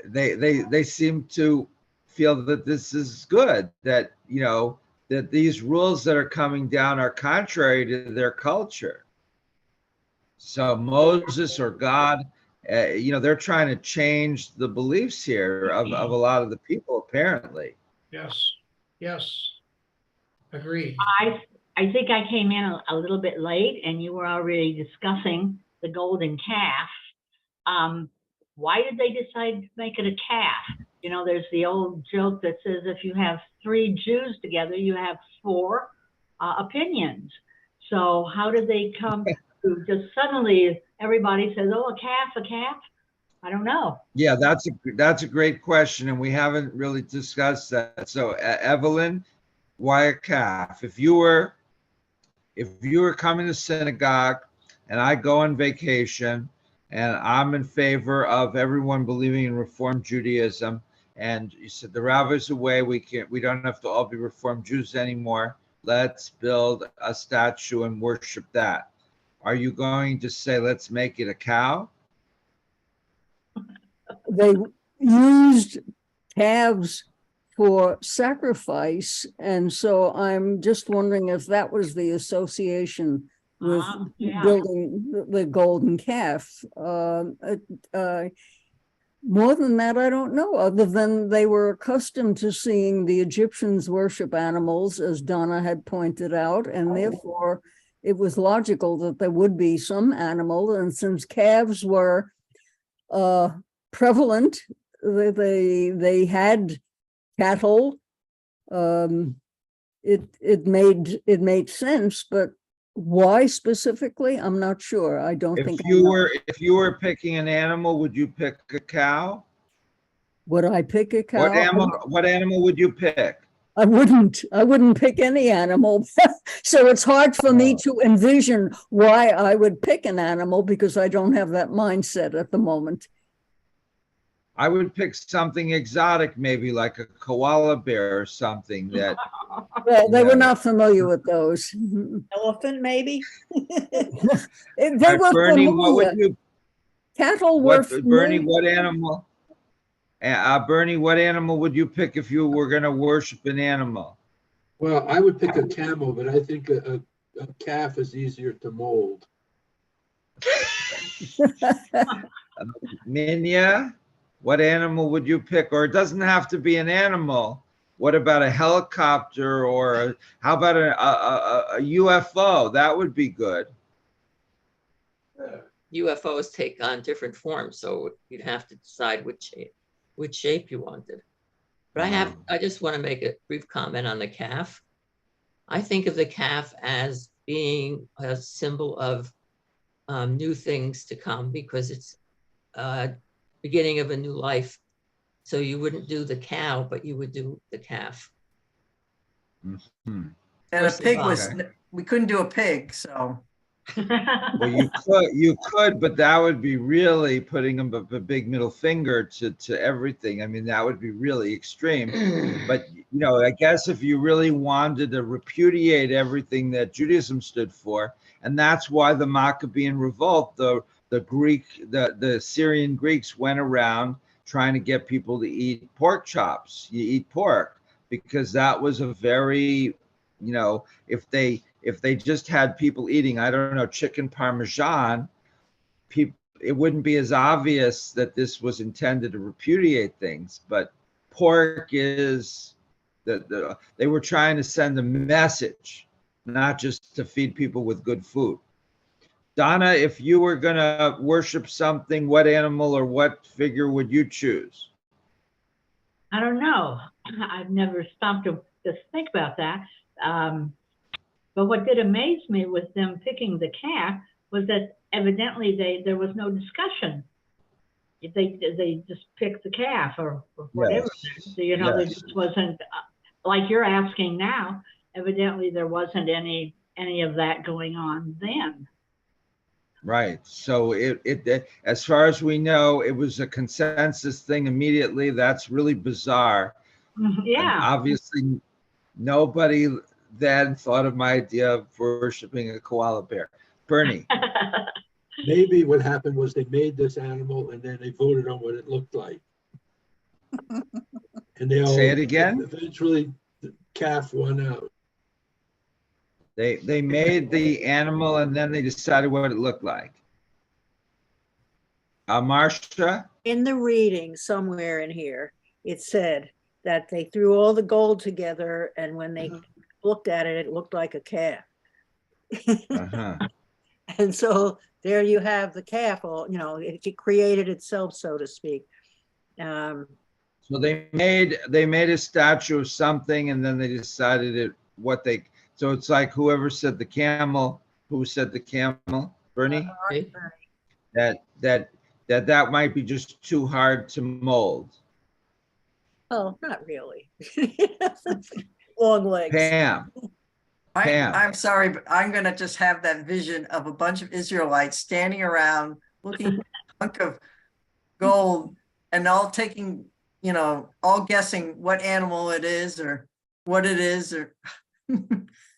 they seem to feel that this is good, that that these rules that are coming down are contrary to their culture. So Moses or God, they're trying to change the beliefs here of a lot of the people, apparently. Yes. Agreed. I think I came in a little bit late and you were already discussing the golden calf. Why did they decide to make it a calf? There's the old joke that says if you have 3 Jews together, you have 4 opinions. So how did they come to just suddenly everybody says, oh, a calf, a calf? I don't know. Yeah, that's a great question, and we haven't really discussed that. So, Evelyn, why a calf? If you were coming to synagogue, and I go on vacation, and I'm in favor of everyone believing in Reform Judaism, and you said the rabbi's away, we don't have to all be Reform Jews anymore. Let's build a statue and worship that. Are you going to say, let's make it a cow? They used calves for sacrifice, and so I'm just wondering if that was the association with Yeah. building the golden calf. More than that, I don't know, other than they were accustomed to seeing the Egyptians worship animals, as Donna had pointed out, and therefore it was logical that there would be some animal. And since calves were prevalent, they had cattle. It made sense, but why specifically? I'm not sure. I don't think. If you were picking an animal, would you pick a cow? Would I pick a cow? What animal would you pick? I wouldn't pick any animal. So it's hard for me to envision why I would pick an animal, because I don't have that mindset at the moment. I would pick something exotic, maybe like a koala bear or something that. Well, they were not familiar with those. Elephant, maybe? They were Bernie, familiar. what would you? Cattle were Bernie, familiar. what animal? Bernie, what animal would you pick if you were going to worship an animal? Well, I would pick a camel, but I think a calf is easier to mold. Minya, what animal would you pick? Or it doesn't have to be an animal. What about a helicopter, or how about a UFO? That would be good. UFOs take on different forms, so you'd have to decide which shape you wanted. But I just want to make a brief comment on the calf. I think of the calf as being a symbol of new things to come, because it's beginning of a new life. So you wouldn't do the cow, but you would do the calf. Mm-hmm. And a pig was, we couldn't do a pig, so. Well, you could, but that would be really putting a big middle finger to everything. I mean, that would be really extreme. But, I guess if you really wanted to repudiate everything that Judaism stood for, and that's why the Maccabean revolt, the Syrian Greeks went around trying to get people to eat pork chops. You eat pork, because that was a very, if they just had people eating, I don't know, chicken parmesan, it wouldn't be as obvious that this was intended to repudiate things. But pork is, they were trying to send a message, not just to feed people with good food. Donna, if you were going to worship something, what animal or what figure would you choose? I don't know. I've never stopped to just think about that. But what did amaze me with them picking the calf was that evidently there was no discussion. They just picked the calf or whatever. Yes. There just wasn't, like you're asking now, evidently there wasn't any of that going on then. Right. So it as far as we know, it was a consensus thing immediately. That's really bizarre. Yeah. And obviously, nobody then thought of my idea of worshiping a koala bear. Bernie. Maybe what happened was they made this animal and then they voted on what it looked like. And they all Say it again. Eventually, the calf won out. They made the animal and then they decided what it looked like. Marcia? In the reading somewhere in here, it said that they threw all the gold together, and when they looked at it, it looked like a calf. Uh-huh. And so there you have the calf, it created itself, so to speak. So they made a statue of something, and then they decided so it's like whoever said the camel, who said the camel, Bernie? Right? That might be just too hard to mold. Oh, not really. Long legs. Pam, Pam. I'm sorry, but I'm gonna just have that vision of a bunch of Israelites standing around looking at a hunk of gold and all taking, all guessing what animal it is or what it is or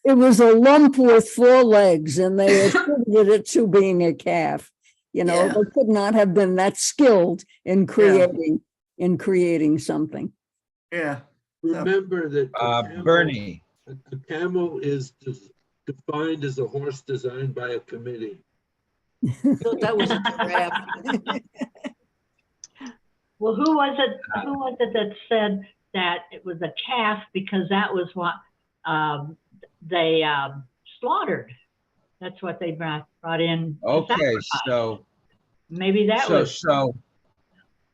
It was a lump with 4 legs and they attributed it to being a calf. Yeah. They could not have been that skilled in creating something. yeah. Remember that Bernie, a camel is defined as a horse designed by a committee. Thought that was a giraffe. Well, who was it that said that it was a calf because that was what they slaughtered? That's what they brought in. to okay, sacrifice. so, Maybe that was. all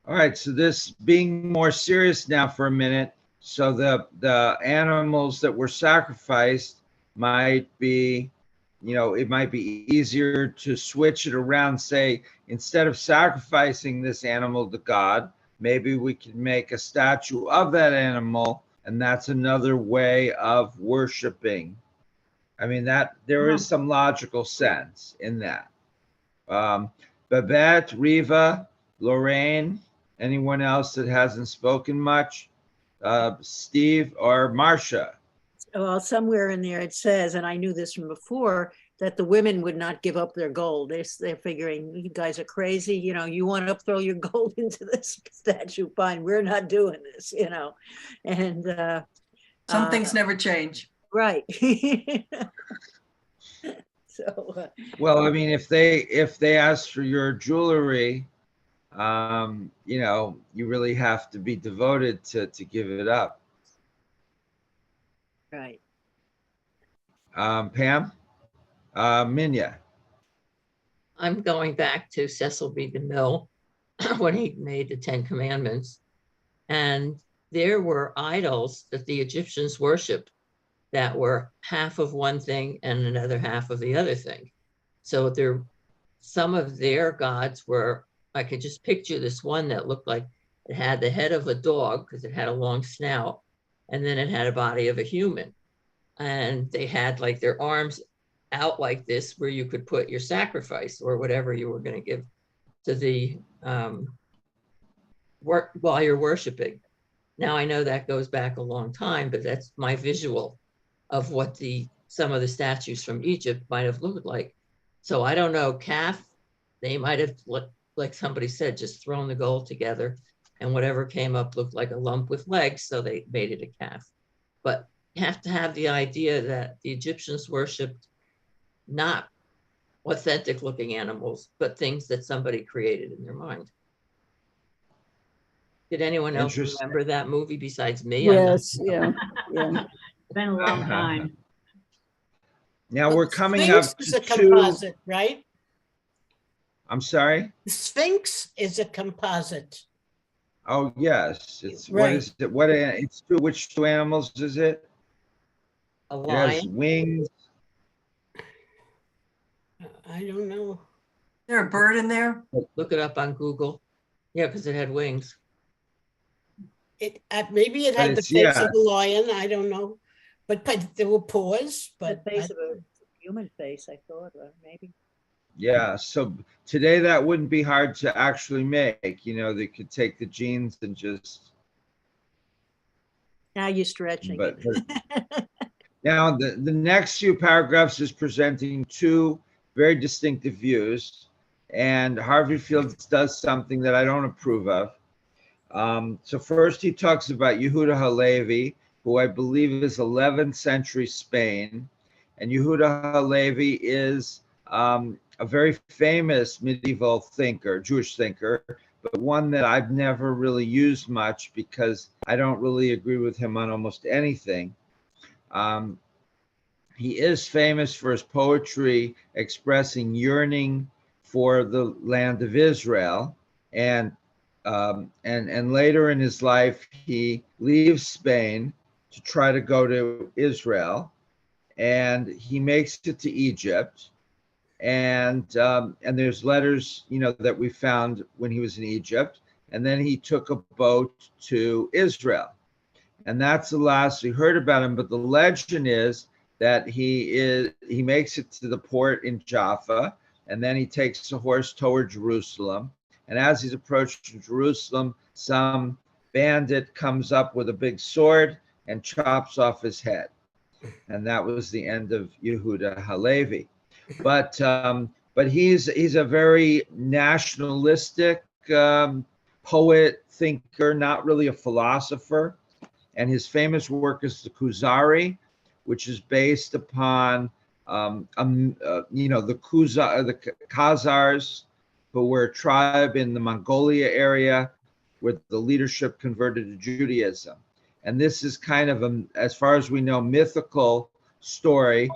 right, so this being more serious now for a minute. So the animals that were sacrificed might be, it might be easier to switch it around, say, instead of sacrificing this animal to God, maybe we could make a statue of that animal, and that's another way of worshiping. I mean, that there is some logical sense in that. Babette, Riva, Lorraine, anyone else that hasn't spoken much? Steve or Marcia? Well, somewhere in there it says, and I knew this from before, that the women would not give up their gold. They're figuring, you guys are crazy. You want to throw your gold into this statue? Fine, we're not doing this. And Some things never change. right. So. Well, I mean, if they ask for your jewelry, you really have to be devoted to give it up. Right. Pam, Minya. I'm going back to Cecil B. DeMille when he made the 10 Commandments. And there were idols that the Egyptians worshiped that were half of one thing and another half of the other thing. So some of their gods were, I could just picture this one that looked like it had the head of a dog because it had a long snout, and then it had a body of a human. And they had like their arms out like this where you could put your sacrifice or whatever you were going to give to the work while you're worshiping. Now I know that goes back a long time, but that's my visual of what some of the statues from Egypt might have looked like. So I don't know, calf, they might have, like somebody said, just thrown the gold together and whatever came up looked like a lump with legs, so they made it a calf. But you have to have the idea that the Egyptians worshipped not authentic looking animals, but things that somebody created in their mind. Did anyone else remember that movie besides me? Yes, yeah. It's been a long time. Now But we're the coming up Sphinx is to a composite, right? I'm sorry? The Sphinx is a composite. Oh, yes. It's Right. What is it? Which 2 animals is it? A It has lion. wings. I don't know. Is there a bird in there? Look it up on Google. Yeah, because it had wings. Maybe it But had the it's- face yeah. of a lion. I don't know, but there were paws. The But face of a human face, I thought, maybe. Yeah, so today that wouldn't be hard to actually make. They could take the genes and just. Now you're stretching But it. now the next few paragraphs is presenting 2 very distinctive views, and Harvey Fields does something that I don't approve of. So first he talks about Yehuda Halevi, who I believe is 11th century Spain, and Yehuda Halevi is a very famous medieval thinker, Jewish thinker, but one that I've never really used much because I don't really agree with him on almost anything. He is famous for his poetry expressing yearning for the land of Israel, and later in his life he leaves Spain to try to go to Israel, and he makes it to Egypt. and there's letters, that we found when he was in Egypt, and then he took a boat to Israel, and that's the last we heard about him. But the legend is that he makes it to the port in Jaffa, and then he takes a horse toward Jerusalem, and as he's approaching Jerusalem, some bandit comes up with a big sword and chops off his head, and that was the end of Yehuda Halevi. But he's a very nationalistic poet, thinker, not really a philosopher. And his famous work is the Kuzari, which is based upon the Khazars, who were a tribe in the Mongolia area where the leadership converted to Judaism. And this is kind of as far as we know, mythical story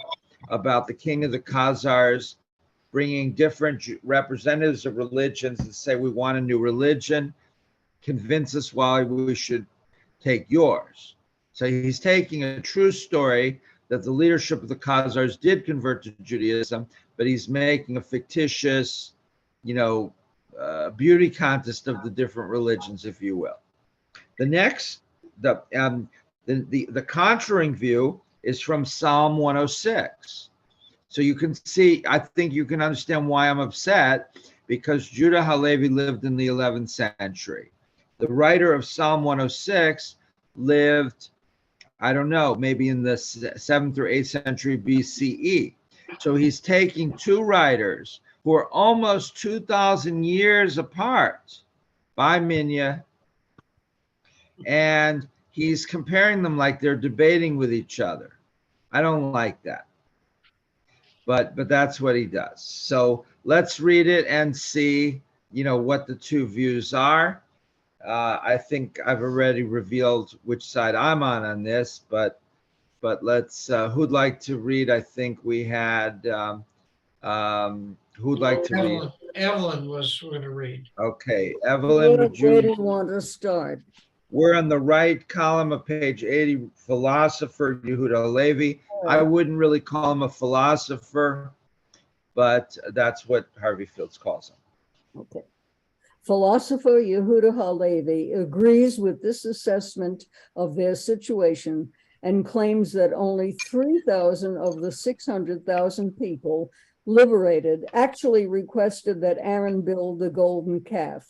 about the king of the Khazars bringing different representatives of religions and say, we want a new religion, convince us why we should take yours. So he's taking a true story that the leadership of the Khazars did convert to Judaism, but he's making a fictitious, beauty contest of the different religions, if you will. The next, the contraring view is from Psalm 106. So you can see, I think you can understand why I'm upset, because Judah Halevi lived in the 11th century. The writer of Psalm 106 lived, I don't know, maybe in the 7th or 8th century BCE. So he's taking two writers who are almost 2,000 years apart by Minya, and he's comparing them like they're debating with each other. I don't like that. But that's what he does. So let's read it and see, what the two views are. I think I've already revealed which side I'm on this, but let's, who'd like to read? I think we had, who'd like to read? Evelyn was going to read. Okay, Evelyn, would you? Where do you want to start? We're on the right column of page 80, philosopher Yehuda Halevi. I wouldn't really call him a philosopher, but that's what Harvey Fields calls him. Okay. Philosopher Yehuda Halevi agrees with this assessment of their situation and claims that only 3,000 of the 600,000 people liberated actually requested that Aaron build the golden calf.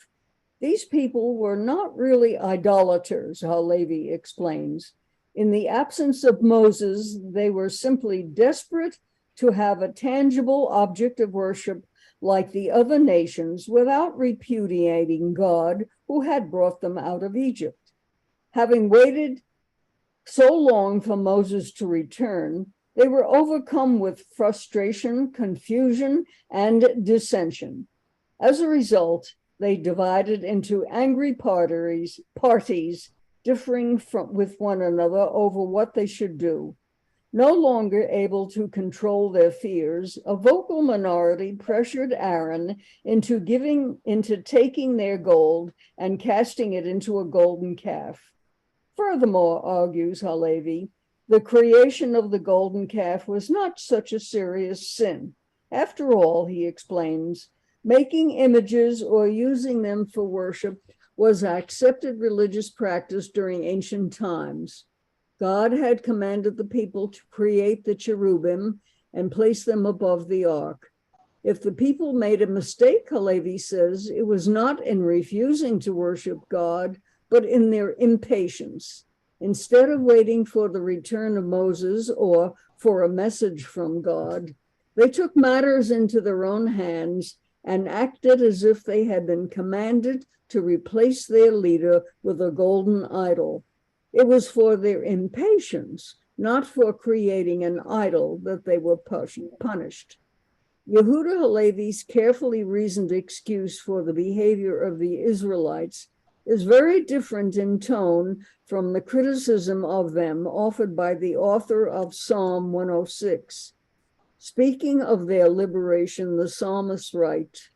These people were not really idolaters, Halevi explains. In the absence of Moses, they were simply desperate to have a tangible object of worship like the other nations without repudiating God who had brought them out of Egypt. Having waited so long for Moses to return, they were overcome with frustration, confusion, and dissension. As a result, they divided into angry parties differing with one another over what they should do. No longer able to control their fears, a vocal minority pressured Aaron into taking their gold and casting it into a golden calf. Furthermore, argues Halevi, the creation of the golden calf was not such a serious sin. After all, he explains, making images or using them for worship was accepted religious practice during ancient times. God had commanded the people to create the cherubim and place them above the ark. If the people made a mistake, Halevi says, it was not in refusing to worship God, but in their impatience. Instead of waiting for the return of Moses or for a message from God, they took matters into their own hands and acted as if they had been commanded to replace their leader with a golden idol. It was for their impatience, not for creating an idol, that they were punished. Yehuda Halevi's carefully reasoned excuse for the behavior of the Israelites is very different in tone from the criticism of them offered by the author of Psalm 106. Speaking of their liberation, the psalmist writes,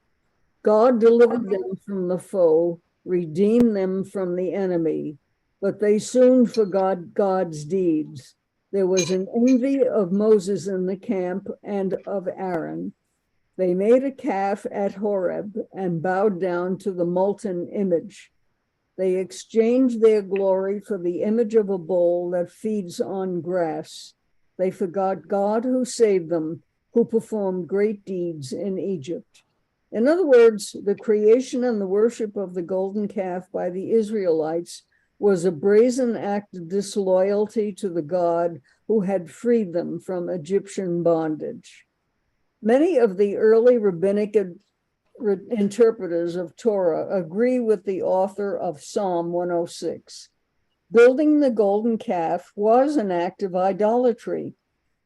God delivered them from the foe, redeemed them from the enemy, but they soon forgot God's deeds. There was an envy of Moses in the camp and of Aaron. They made a calf at Horeb and bowed down to the molten image. They exchanged their glory for the image of a bull that feeds on grass. They forgot God who saved them, who performed great deeds in Egypt. In other words, the creation and the worship of the golden calf by the Israelites was a brazen act of disloyalty to the God who had freed them from Egyptian bondage. Many of the early rabbinic interpreters of Torah agree with the author of Psalm 106. Building the golden calf was an act of idolatry,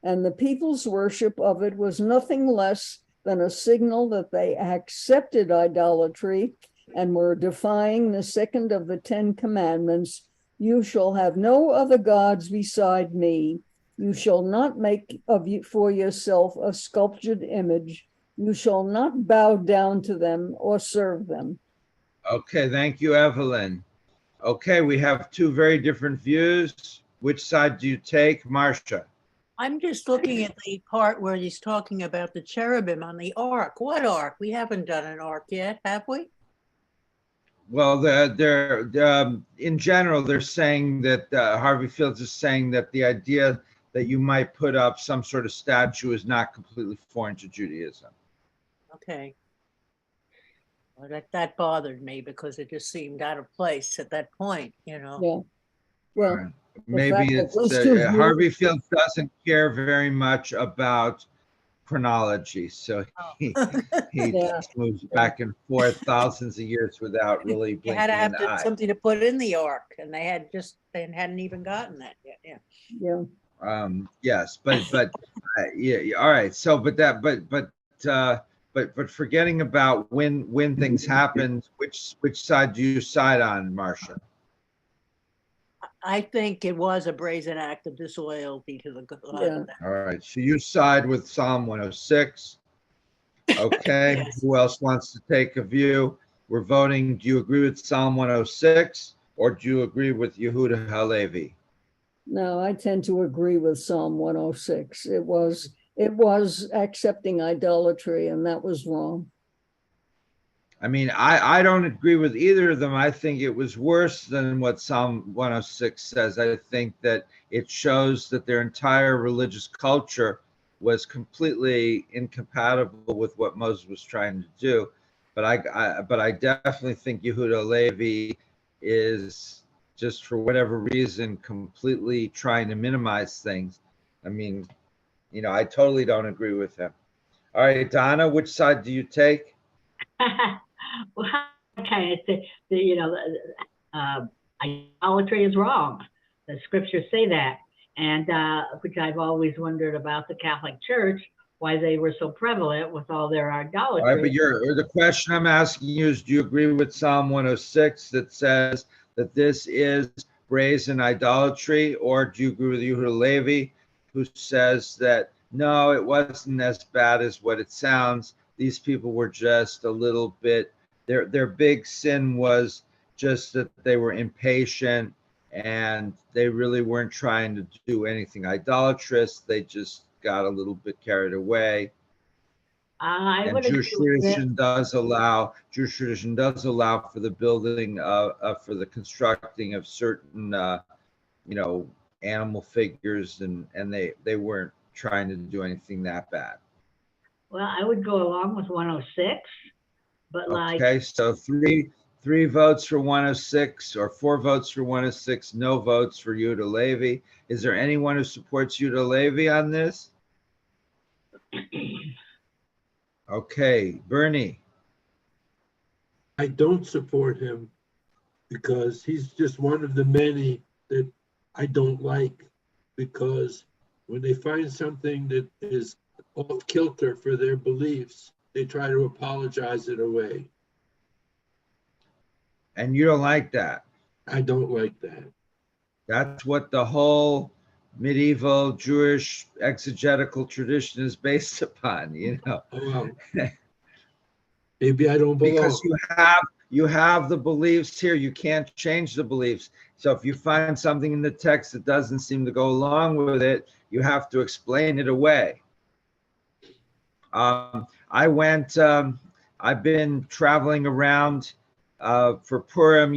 and the people's worship of it was nothing less than a signal that they accepted idolatry and were defying the second of the 10 commandments. You shall have no other gods beside me. You shall not make for yourself a sculptured image. You shall not bow down to them or serve them. Okay, thank you, Evelyn. Okay, we have two very different views. Which side do you take, Marcia? I'm just looking at the part where he's talking about the cherubim on the ark. What ark? We haven't done an ark yet, have we? Well, in general, they're saying that Harvey Fields is saying that the idea that you might put up some sort of statue is not completely foreign to Judaism. Okay. Well, that bothered me because it just seemed out of place at that point, you know. Yeah. Well, Right. Maybe fact that it's those two views- Harvey Fields doesn't care very much about chronology, so he Yeah. just moves back and forth thousands of years without really You had blinking to an have eye. something to put in the ark, and they hadn't even gotten that yet. Yeah. Yeah. Yes, but yeah, all right. So, but forgetting about when things happened, which side do you side on, Marcia? I think it was a brazen act of disloyalty to the God. Yeah. All right, so you side with Psalm 106. Okay, Yes. who else wants to take a view? We're voting. Do you agree with Psalm 106 or do you agree with Yehuda Halevi? No, I tend to agree with Psalm 106. It was accepting idolatry, and that was wrong. I mean, I don't agree with either of them. I think it was worse than what Psalm 106 says. I think that it shows that their entire religious culture was completely incompatible with what Moses was trying to do. But I definitely think Yehuda Levi is, just for whatever reason, completely trying to minimize things. I mean, I totally don't agree with him. All right, Donna, which side do you take? Well, okay, idolatry is wrong. The scriptures say that, and which I've always wondered about the Catholic Church, why they were so prevalent with all their idolatry. All right, but the question I'm asking you is, do you agree with Psalm 106 that says that this is brazen idolatry, or do you agree with Yehuda Levi, who says that no, it wasn't as bad as what it sounds? These people were just a little bit, their big sin was just that they were impatient and they really weren't trying to do anything idolatrous. They just got a little bit carried away. And Jewish tradition does allow for the building for the constructing of certain animal figures, and they weren't trying to do anything that bad. Well, I would go along with 106, but Okay, so three votes for 106, or 4 votes for 106, no votes for Yehuda Levi. Is there anyone who supports Yehuda Levi on this? Okay, Bernie. I don't support him because he's just one of the many that I don't like, because when they find something that is off kilter for their beliefs, they try to apologize it away. And you don't like that? I don't like that. That's what the whole medieval Jewish exegetical tradition is based upon, Oh, well. Maybe I don't belong. Because you have the beliefs here. You can't change the beliefs. So if you find something in the text that doesn't seem to go along with it, you have to explain it away. I went, I've been traveling around for Purim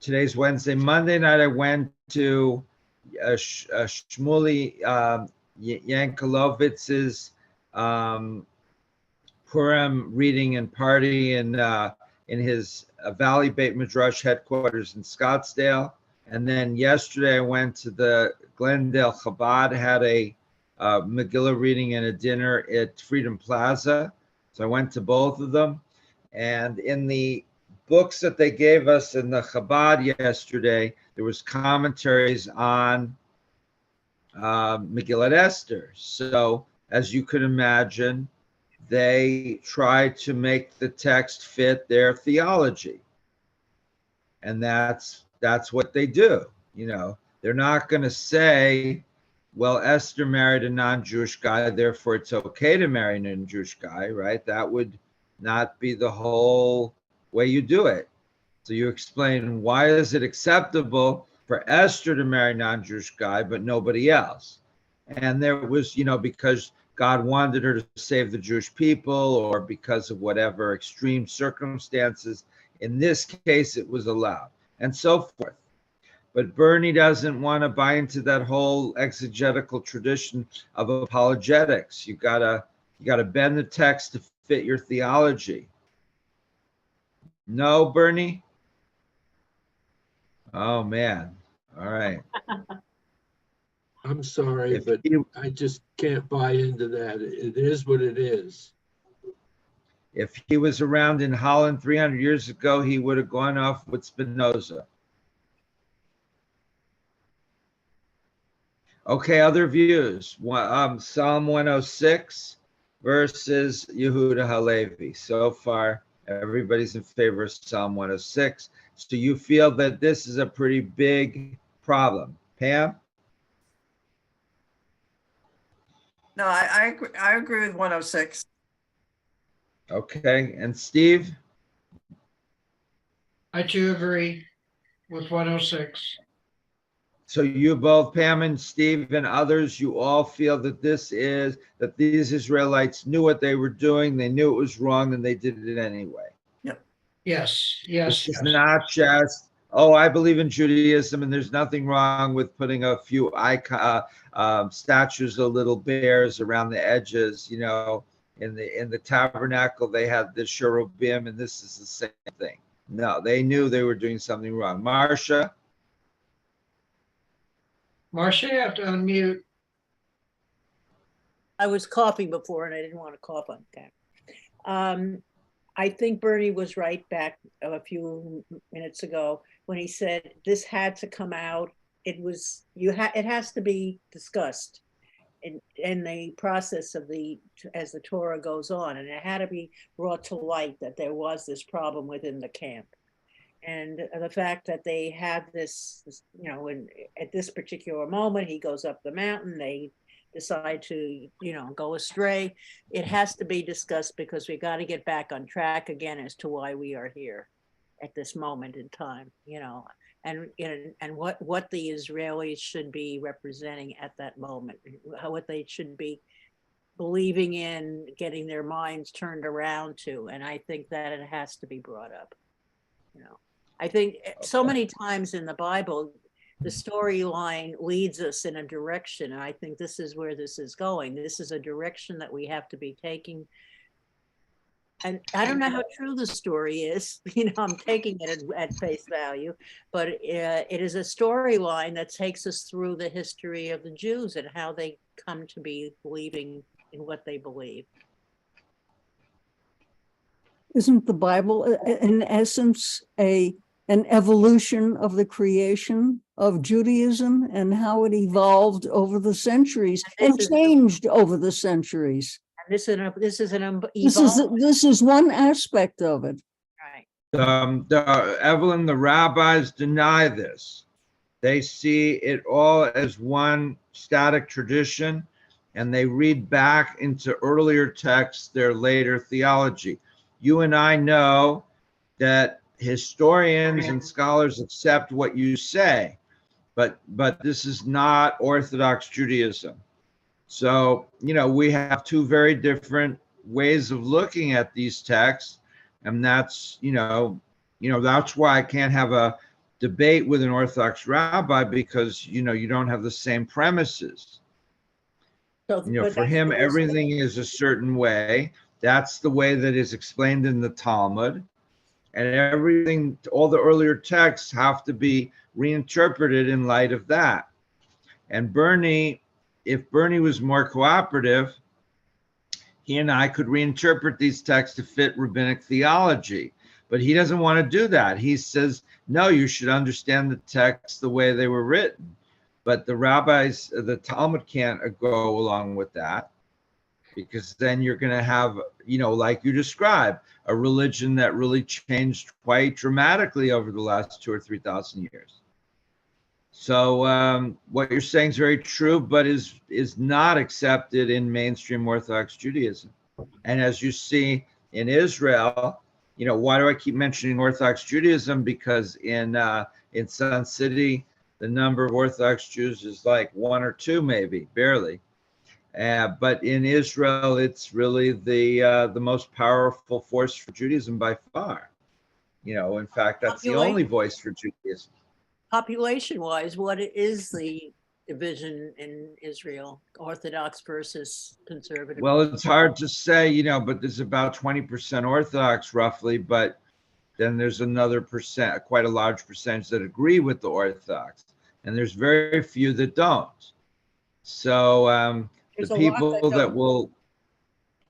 today's Wednesday. Monday night, I went to Shmuley Yankelovitz's Purim reading and party in his Valley Beit Midrash headquarters in Scottsdale. And then yesterday I went to the Glendale Chabad, had a Megillah reading and a dinner at Freedom Plaza. So I went to both of them. And in the books that they gave us in the Chabad yesterday, there was commentaries on Megillat Esther. So as you could imagine, they tried to make the text fit their theology. And that's what they do. You know, they're not going to say, well, Esther married a non-Jewish guy, therefore it's okay to marry a non-Jewish guy, right? That would not be the whole way you do it. So you explain, why is it acceptable for Esther to marry a non-Jewish guy, but nobody else? And there was, you know, because God wanted her to save the Jewish people, or because of whatever extreme circumstances. In this case, it was allowed, and so forth. But Bernie doesn't want to buy into that whole exegetical tradition of apologetics. You gotta bend the text to fit your theology. No, Bernie? Oh man. All right. I'm sorry, If but he, I just can't buy into that. It is what it is. if he was around in Holland 300 years ago, he would have gone off with Spinoza. Okay, other views. Psalm 106 versus Yehuda Halevi. So far, everybody's in favor of Psalm 106. So you feel that this is a pretty big problem. Pam? No, I agree with 106. Okay, and Steve? I too agree with 106. So you both, Pam and Steve and others, you all feel that that these Israelites knew what they were doing, they knew it was wrong, and they did it anyway. Yes, yes, It's yes. not just, oh, I believe in Judaism and there's nothing wrong with putting a few statues of little bears around the edges. You know, in the tabernacle they had the cherubim, and this is the same thing. No, they knew they were doing something wrong. Marcia? Marcia, you have to unmute. I was coughing before and I didn't want to cough on camera. I think Bernie was right back a few minutes ago when he said this had to come out. It has to be discussed in the process of as the Torah goes on, and it had to be brought to light that there was this problem within the camp. And the fact that they had this, you know, at this particular moment, he goes up the mountain, they decide to, you know, go astray. It has to be discussed because we got to get back on track again as to why we are here at this moment in time, you know, and what the Israelis should be representing at that moment, what they should be believing in, getting their minds turned around to. And I think that it has to be brought up, you know. I think so many times in the Bible, the storyline leads us in a direction. And I think this is where this is going. This is a direction that we have to be taking. And I don't know how true the story is. You know, I'm taking it at face value, but it is a storyline that takes us through the history of the Jews and how they come to be believing in what they believe. Isn't the Bible, in essence, an evolution of the creation of Judaism and how it evolved over the centuries and changed over the centuries? This is This is one aspect of it. Right. Evelyn, the rabbis deny this. They see it all as one static tradition, and they read back into earlier texts their later theology. You and I know that historians and scholars accept what you say, but this is not Orthodox Judaism. So, we have two very different ways of looking at these texts. And that's, that's why I can't have a debate with an Orthodox rabbi, because, you don't have the same premises. So, but For that's him, the way- everything is a certain way. That's the way that is explained in the Talmud. And everything, all the earlier texts have to be reinterpreted in light of that. And Bernie, if Bernie was more cooperative, he and I could reinterpret these texts to fit rabbinic theology. But he doesn't want to do that. He says, no, you should understand the texts the way they were written. But the rabbis, the Talmud can't go along with that, because then you're going to have, like you described, a religion that really changed quite dramatically over the last 2,000 or 3,000 years. So what you're saying is very true, but is not accepted in mainstream Orthodox Judaism. And as you see in Israel, why do I keep mentioning Orthodox Judaism? Because in Sun City, the number of Orthodox Jews is like 1 or 2, maybe, barely. But in Israel, it's really the most powerful force for Judaism by far. In fact, that's the only voice for Judaism. Population-wise, what is the division in Israel, Orthodox versus conservative? Well, it's hard to say, but there's about 20% Orthodox roughly, but then there's another percent, quite a large percentage that agree with the Orthodox, and there's very few that don't. So the people that will,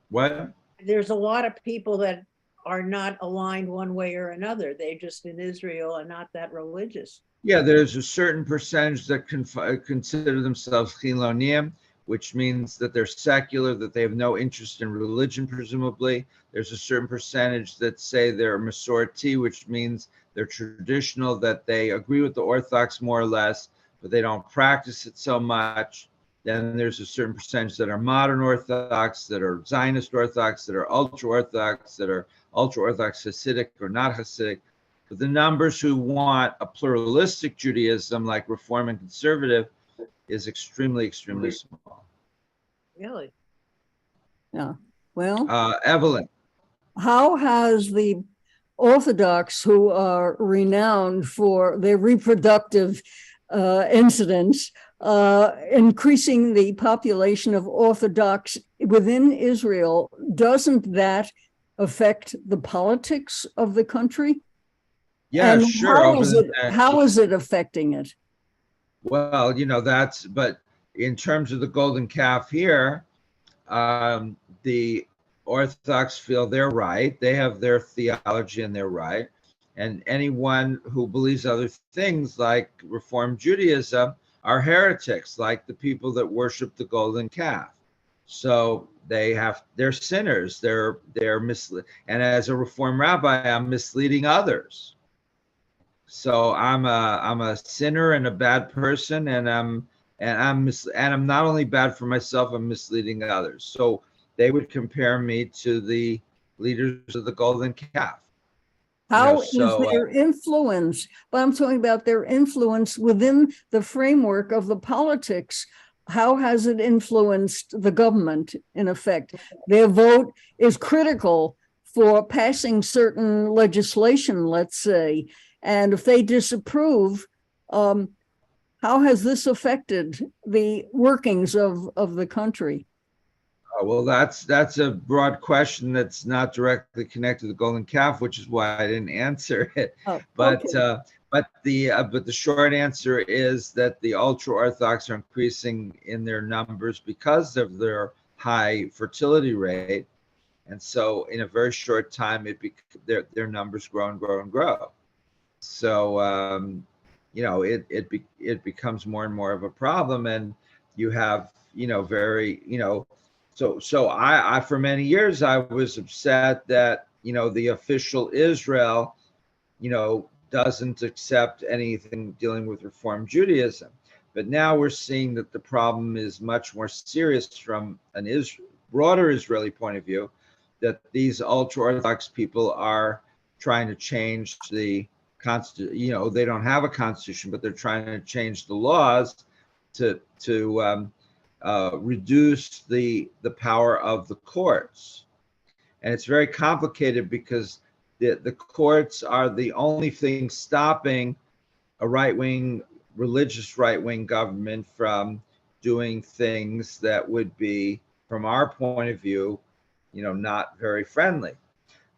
what? There's a lot of people that are not aligned one way or another. They just in Israel are not that religious. Yeah, there's a certain percentage that consider themselves chilonim, which means that they're secular, that they have no interest in religion, presumably. There's a certain percentage that say they're Masorti, which means they're traditional, that they agree with the Orthodox more or less, but they don't practice it so much. Then there's a certain percentage that are modern Orthodox, that are Zionist Orthodox, that are ultra-Orthodox, that are ultra-Orthodox Hasidic or not Hasidic. But the numbers who want a pluralistic Judaism, like Reform and Conservative, is extremely, extremely small. Really? Yeah. Well, Evelyn. How has the Orthodox, who are renowned for their reproductive incidents, increasing the population of Orthodox within Israel, doesn't that affect the politics of the country? Yeah, and sure. How is it affecting it? Well, but in terms of the golden calf here, the Orthodox feel they're right. They have their theology and they're right. And anyone who believes other things, like Reform Judaism, are heretics, like the people that worship the golden calf. So they're sinners. They're mislead. And as a Reform rabbi, I'm misleading others. So I'm a sinner and a bad person, and I'm not only bad for myself, I'm misleading others. So they would compare me to the leaders of the golden calf. How is their influence? But I'm talking about their influence within the framework of the politics. How has it influenced the government, in effect? Their vote is critical for passing certain legislation, let's say. And if they disapprove, how has this affected the workings of the country? Well, that's a broad question that's not directly connected to the golden calf, which is why I didn't answer it. But the short answer is that the ultra Orthodox are increasing in their numbers because of their high fertility rate, and so in a very short time, their numbers grow and grow and grow. So it becomes more and more of a problem, and you have So I for many years I was upset that the official Israel doesn't accept anything dealing with Reform Judaism, but now we're seeing that the problem is much more serious from an broader Israeli point of view, that these ultra-Orthodox people are trying to change the constitution. They don't have a constitution, but they're trying to change the laws to reduce the power of the courts. And it's very complicated because the courts are the only thing stopping a right-wing, religious right-wing government from doing things that would be, from our point of view, not very friendly.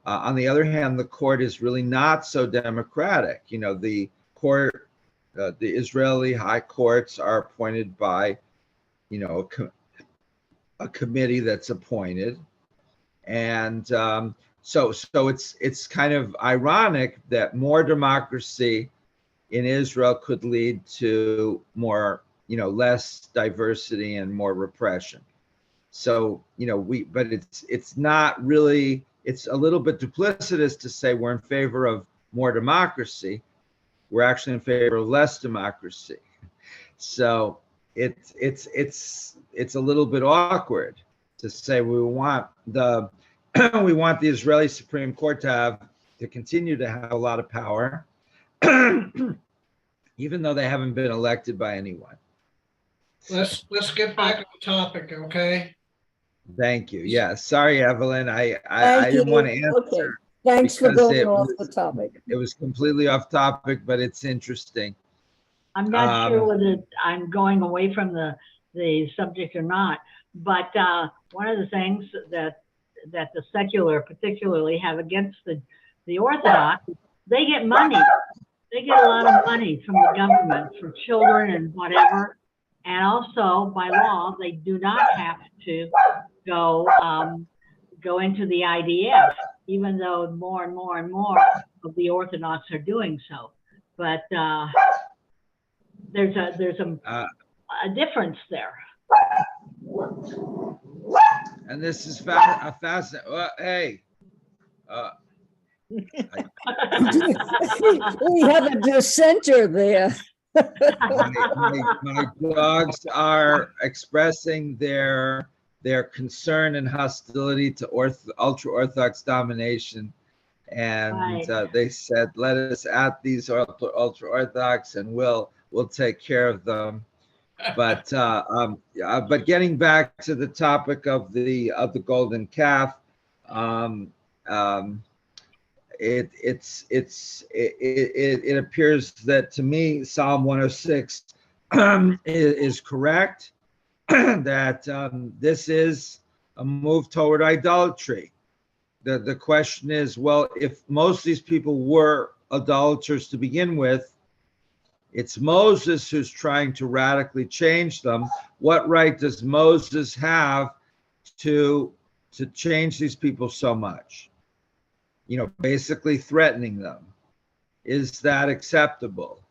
On the other hand, the court is really not so democratic. The court, the Israeli high courts are appointed by, a committee that's appointed. And so it's kind of ironic that more democracy in Israel could lead to more, less diversity and more repression. So, but it's not really, it's a little bit duplicitous to say we're in favor of more democracy. We're actually in favor of less democracy. So it's a little bit awkward to say we want the Israeli Supreme Court to continue to have a lot of power, even though they haven't been elected by anyone. Let's get back on topic, okay? Thank you. Yeah, sorry, Evelyn. I Thank didn't you. want to answer. Okay. Thanks for because going off the topic. It was completely off topic, but it's interesting. I'm not sure whether I'm going away from the subject or not, but one of the things that the secular particularly have against the Orthodox, they get money. They get a lot of money from the government for children and whatever. And also by law, they do not have to go into the IDF, even though more and more and more of the Orthodox are doing so. But there's a difference there. And this is fascinating. Well, hey, We have a dissenter there. my dogs are expressing their concern and hostility to ultra-Orthodox domination. And they said, let us at these ultra-Orthodox and we'll take care of them. But getting back to the topic of the golden calf, it appears that, to me, Psalm 106 is correct, that this is a move toward idolatry. The question is, well, if most of these people were idolaters to begin with, it's Moses who's trying to radically change them. What right does Moses have to change these people so much? Basically threatening them. Is that acceptable?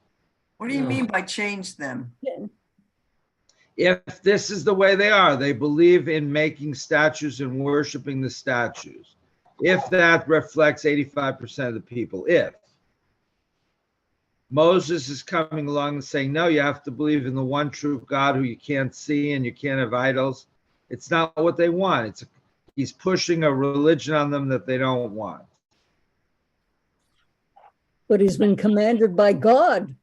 What do you mean by change them? If this is the way they are, they believe in making statues and worshiping the statues. If that reflects 85% of the people, if Moses is coming along and saying, no, you have to believe in the one true God who you can't see and you can't have idols. It's not what they want. He's pushing a religion on them that they don't want. But he's been commanded by God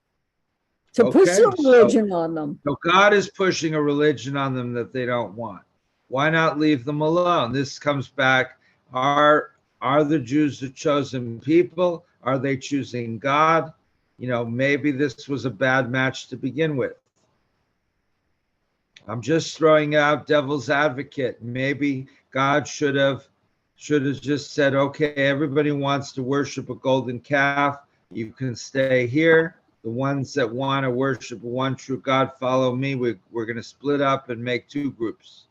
to push a religion on them. So God is pushing a religion on them that they don't want. Why not leave them alone? This comes back. Are the Jews the chosen people? Are they choosing God? Maybe this was a bad match to begin with. I'm just throwing out devil's advocate. Maybe God should have just said, okay, everybody wants to worship a golden calf. You can stay here. The ones that want to worship one true God, follow me. We're going to split up and make two groups.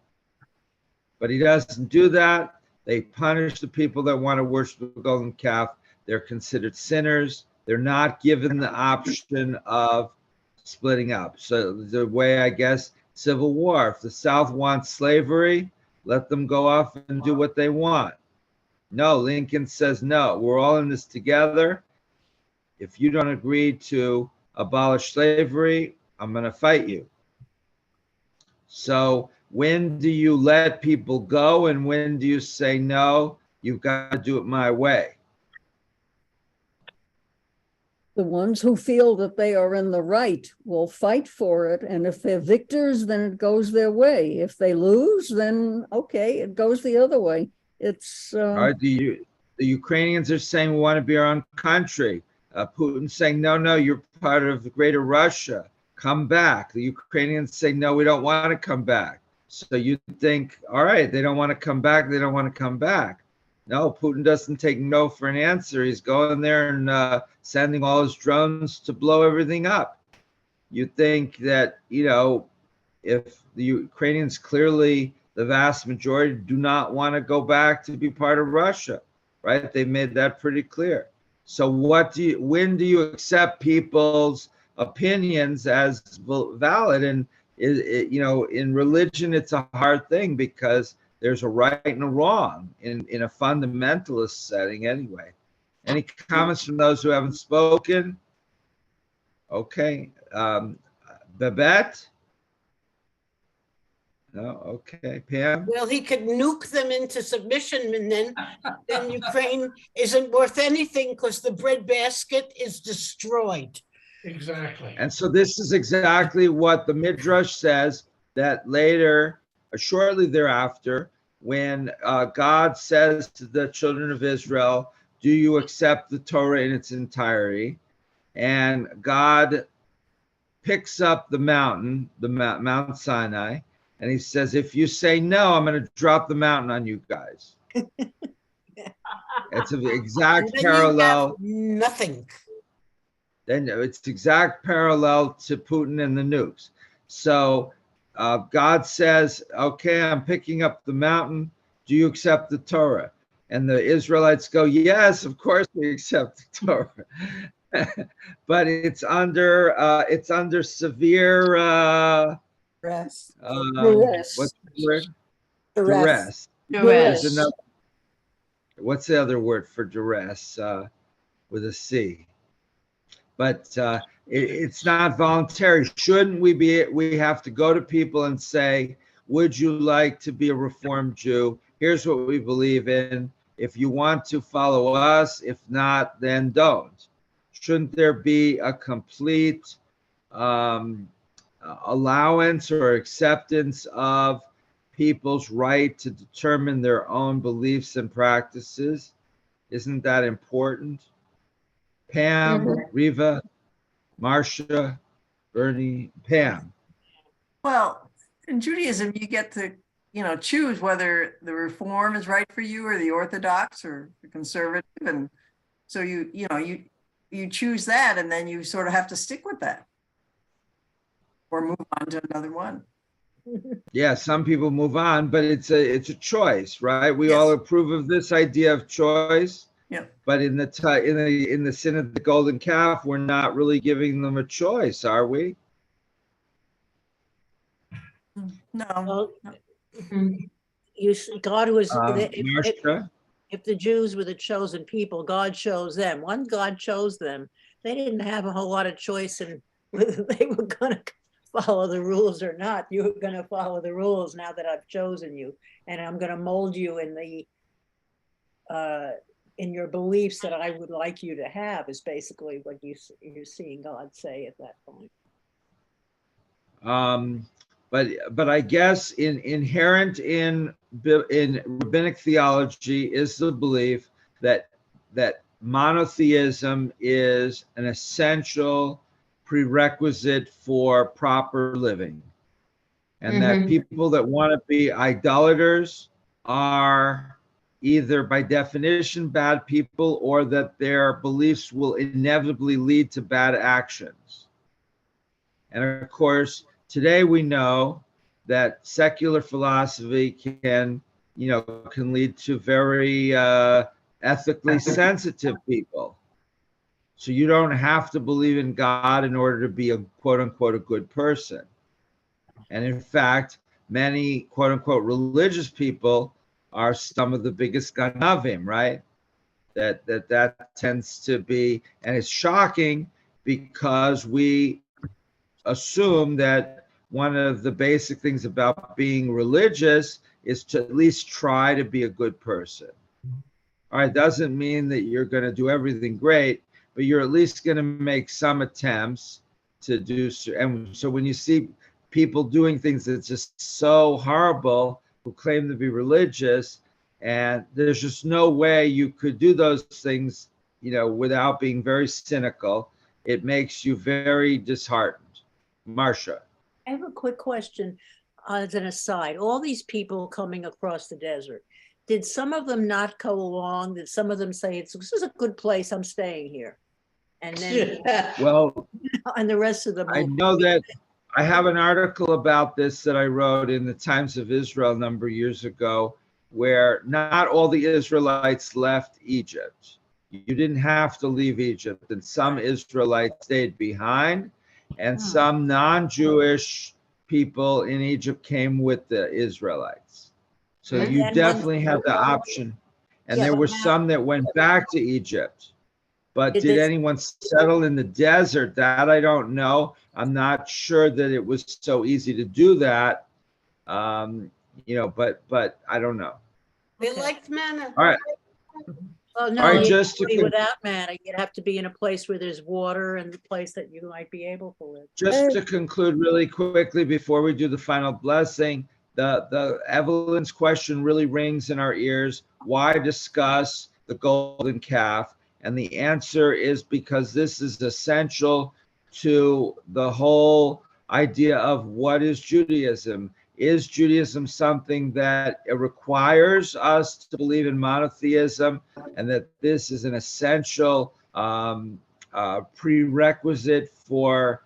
But he doesn't do that. They punish the people that want to worship the golden calf. They're considered sinners. They're not given the option of splitting up. So the way, I guess, Civil War, if the South wants slavery, let them go off and do what they want. No, Lincoln says, no, we're all in this together. If you don't agree to abolish slavery, I'm going to fight you. So when do you let people go and when do you say, no, you've got to do it my way? The ones who feel that they are in the right will fight for it. And if they're victors, then it goes their way. If they lose, then okay, it goes the other way. It's All right, the Ukrainians are saying we want to be our own country. Putin's saying, no, no, you're part of the greater Russia. Come back. The Ukrainians say, no, we don't want to come back. So you think, all right, they don't want to come back. They don't want to come back. No, Putin doesn't take no for an answer. He's going there and sending all his drones to blow everything up. You think that, you know, if the Ukrainians clearly, the vast majority, do not want to go back to be part of Russia, right? They made that pretty clear. So when do you accept people's opinions as valid? And you know, in religion, it's a hard thing because there's a right and a wrong in a fundamentalist setting anyway. Any comments from those who haven't spoken? Okay. Babette? No, okay. Pam? Well, he could nuke them into submission, and then Ukraine isn't worth anything because the breadbasket is destroyed. Exactly. And so this is exactly what the Midrash says, that later, shortly thereafter, when God says to the children of Israel, do you accept the Torah in its entirety? And God picks up the mountain, Mount Sinai, and he says, if you say no, I'm going to drop the mountain on you guys. It's an exact parallel. Nothing. Then it's exact parallel to Putin and the nukes. So God says, okay, I'm picking up the mountain. Do you accept the Torah? And the Israelites go, yes, of course we accept the Torah. But it's under severe Rest. what's the word? Duress. There's another, what's the other word for duress with a C? But it's not voluntary. Shouldn't we have to go to people and say, would you like to be a Reformed Jew? Here's what we believe in. If you want to follow us, if not, then don't. Shouldn't there be a complete allowance or acceptance of people's right to determine their own beliefs and practices? Isn't that important? Pam, Riva, Marcia, Bernie, Pam. Well, in Judaism, you get to, choose whether the Reform is right for you or the Orthodox or the conservative. And so you choose that, and then you sort of have to stick with that or move on to another one. Yeah, some people move on, but it's a choice, right? We Yes. all approve of this idea of choice. Yeah. But in the sin of the golden calf, we're not really giving them a choice, are we? No. Well, God was, Marcia? if the Jews were the chosen people, God chose them. Once God chose them, they didn't have a whole lot of choice in whether they were going to follow the rules or not. You were going to follow the rules now that I've chosen you, and I'm going to mold you in your beliefs that I would like you to have, is basically what you're seeing God say at that point. But I guess inherent in rabbinic theology is the belief that monotheism is an essential prerequisite for proper living, and that people that want to be idolaters are either by definition bad people, or that their beliefs will inevitably lead to bad actions. And of course, today we know that secular philosophy can lead to very ethically sensitive people. So you don't have to believe in God in order to be a quote unquote a good person. And in fact, many quote unquote religious people are some of the biggest ganavim, right? That tends to be, and it's shocking because we assume that one of the basic things about being religious is to at least try to be a good person. All right, doesn't mean that you're going to do everything great, but you're at least going to make some attempts to do so. And so when you see people doing things that's just so horrible, who claim to be religious, and there's just no way you could do those things, you know, without being very cynical, it makes you very disheartened. Marcia. I have a quick question as an aside. All these people coming across the desert, did some of them not go along? Did some of them say, this is a good place, I'm staying here? And then, Well, and the rest of them. I know that I have an article about this that I wrote in the Times of Israel a number of years ago, where not all the Israelites left Egypt. You didn't have to leave Egypt, and some Israelites stayed behind, and some non-Jewish people in Egypt came with the Israelites. So And you then definitely have the option. And Yeah, there but were now- some that went back to Egypt. But Did did this- anyone settle in the desert? That I don't know. I'm not sure that it was so easy to do that. You know, but I don't know. They Okay. liked manna. All right. Oh, no, All right, you just can't to be con- without manna. You'd have to be in a place where there's water and a place that you might be able to live. Just to conclude really quickly before we do the final blessing, the Evelyn's question really rings in our ears. Why discuss the golden calf? And the answer is because this is essential to the whole idea of what is Judaism. Is Judaism something that requires us to believe in monotheism, and that this is an essential prerequisite for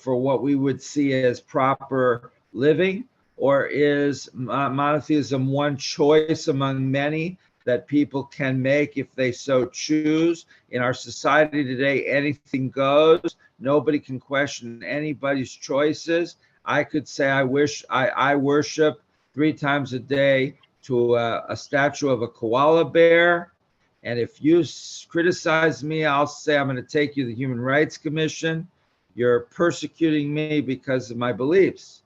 what we would see as proper living? Or is monotheism one choice among many that people can make if they so choose? In our society today, anything goes. Nobody can question anybody's choices. I could say I worship 3 times a day to a statue of a koala bear. And if you criticize me, I'll say I'm going to take you to the Human Rights Commission. You're persecuting me because of my beliefs.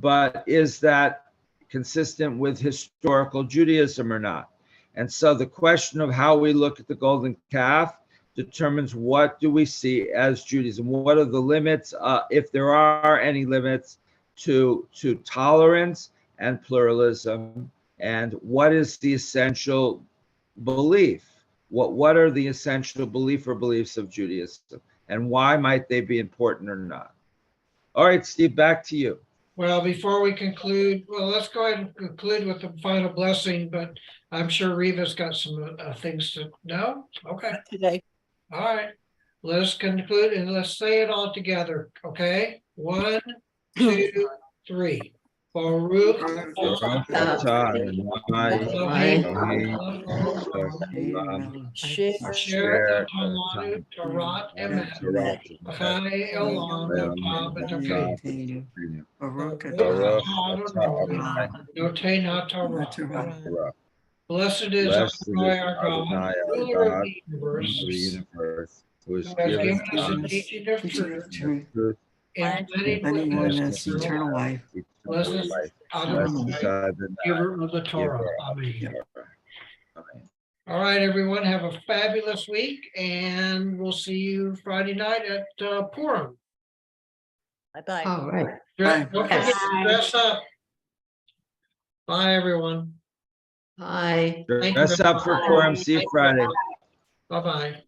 But is that consistent with historical Judaism or not? And so the question of how we look at the golden calf determines what do we see as Judaism? What are the limits, if there are any limits, to tolerance and pluralism? And what is the essential belief? What are the essential belief or beliefs of Judaism? And why might they be important or not? All right, Steve, back to you. Well, before we conclude, well, let's go ahead and conclude with the final blessing, but I'm sure Reva's got some things to know. Okay, Today. all right. Let us conclude and let's say it all together, okay? 1, 2, 3. Baruch Asher Natan Torah Emet Chai Elam Notah B'Tokei. Baruch Adonai Noten HaTorah. Blessed is Adonai our God, ruler of the universe, who has who has given given us the us teaching of truth and Planted planted Letting us us eternal life. Blessed is Adonai, giver of the Torah. Amen. All right, everyone, have a fabulous week, and we'll see you Friday night at Purim. Bye-bye. All right. Don't forget to dress up. Bye, everyone. Bye. Thank you Dress very up for much. Purim. See you Friday. Bye-bye.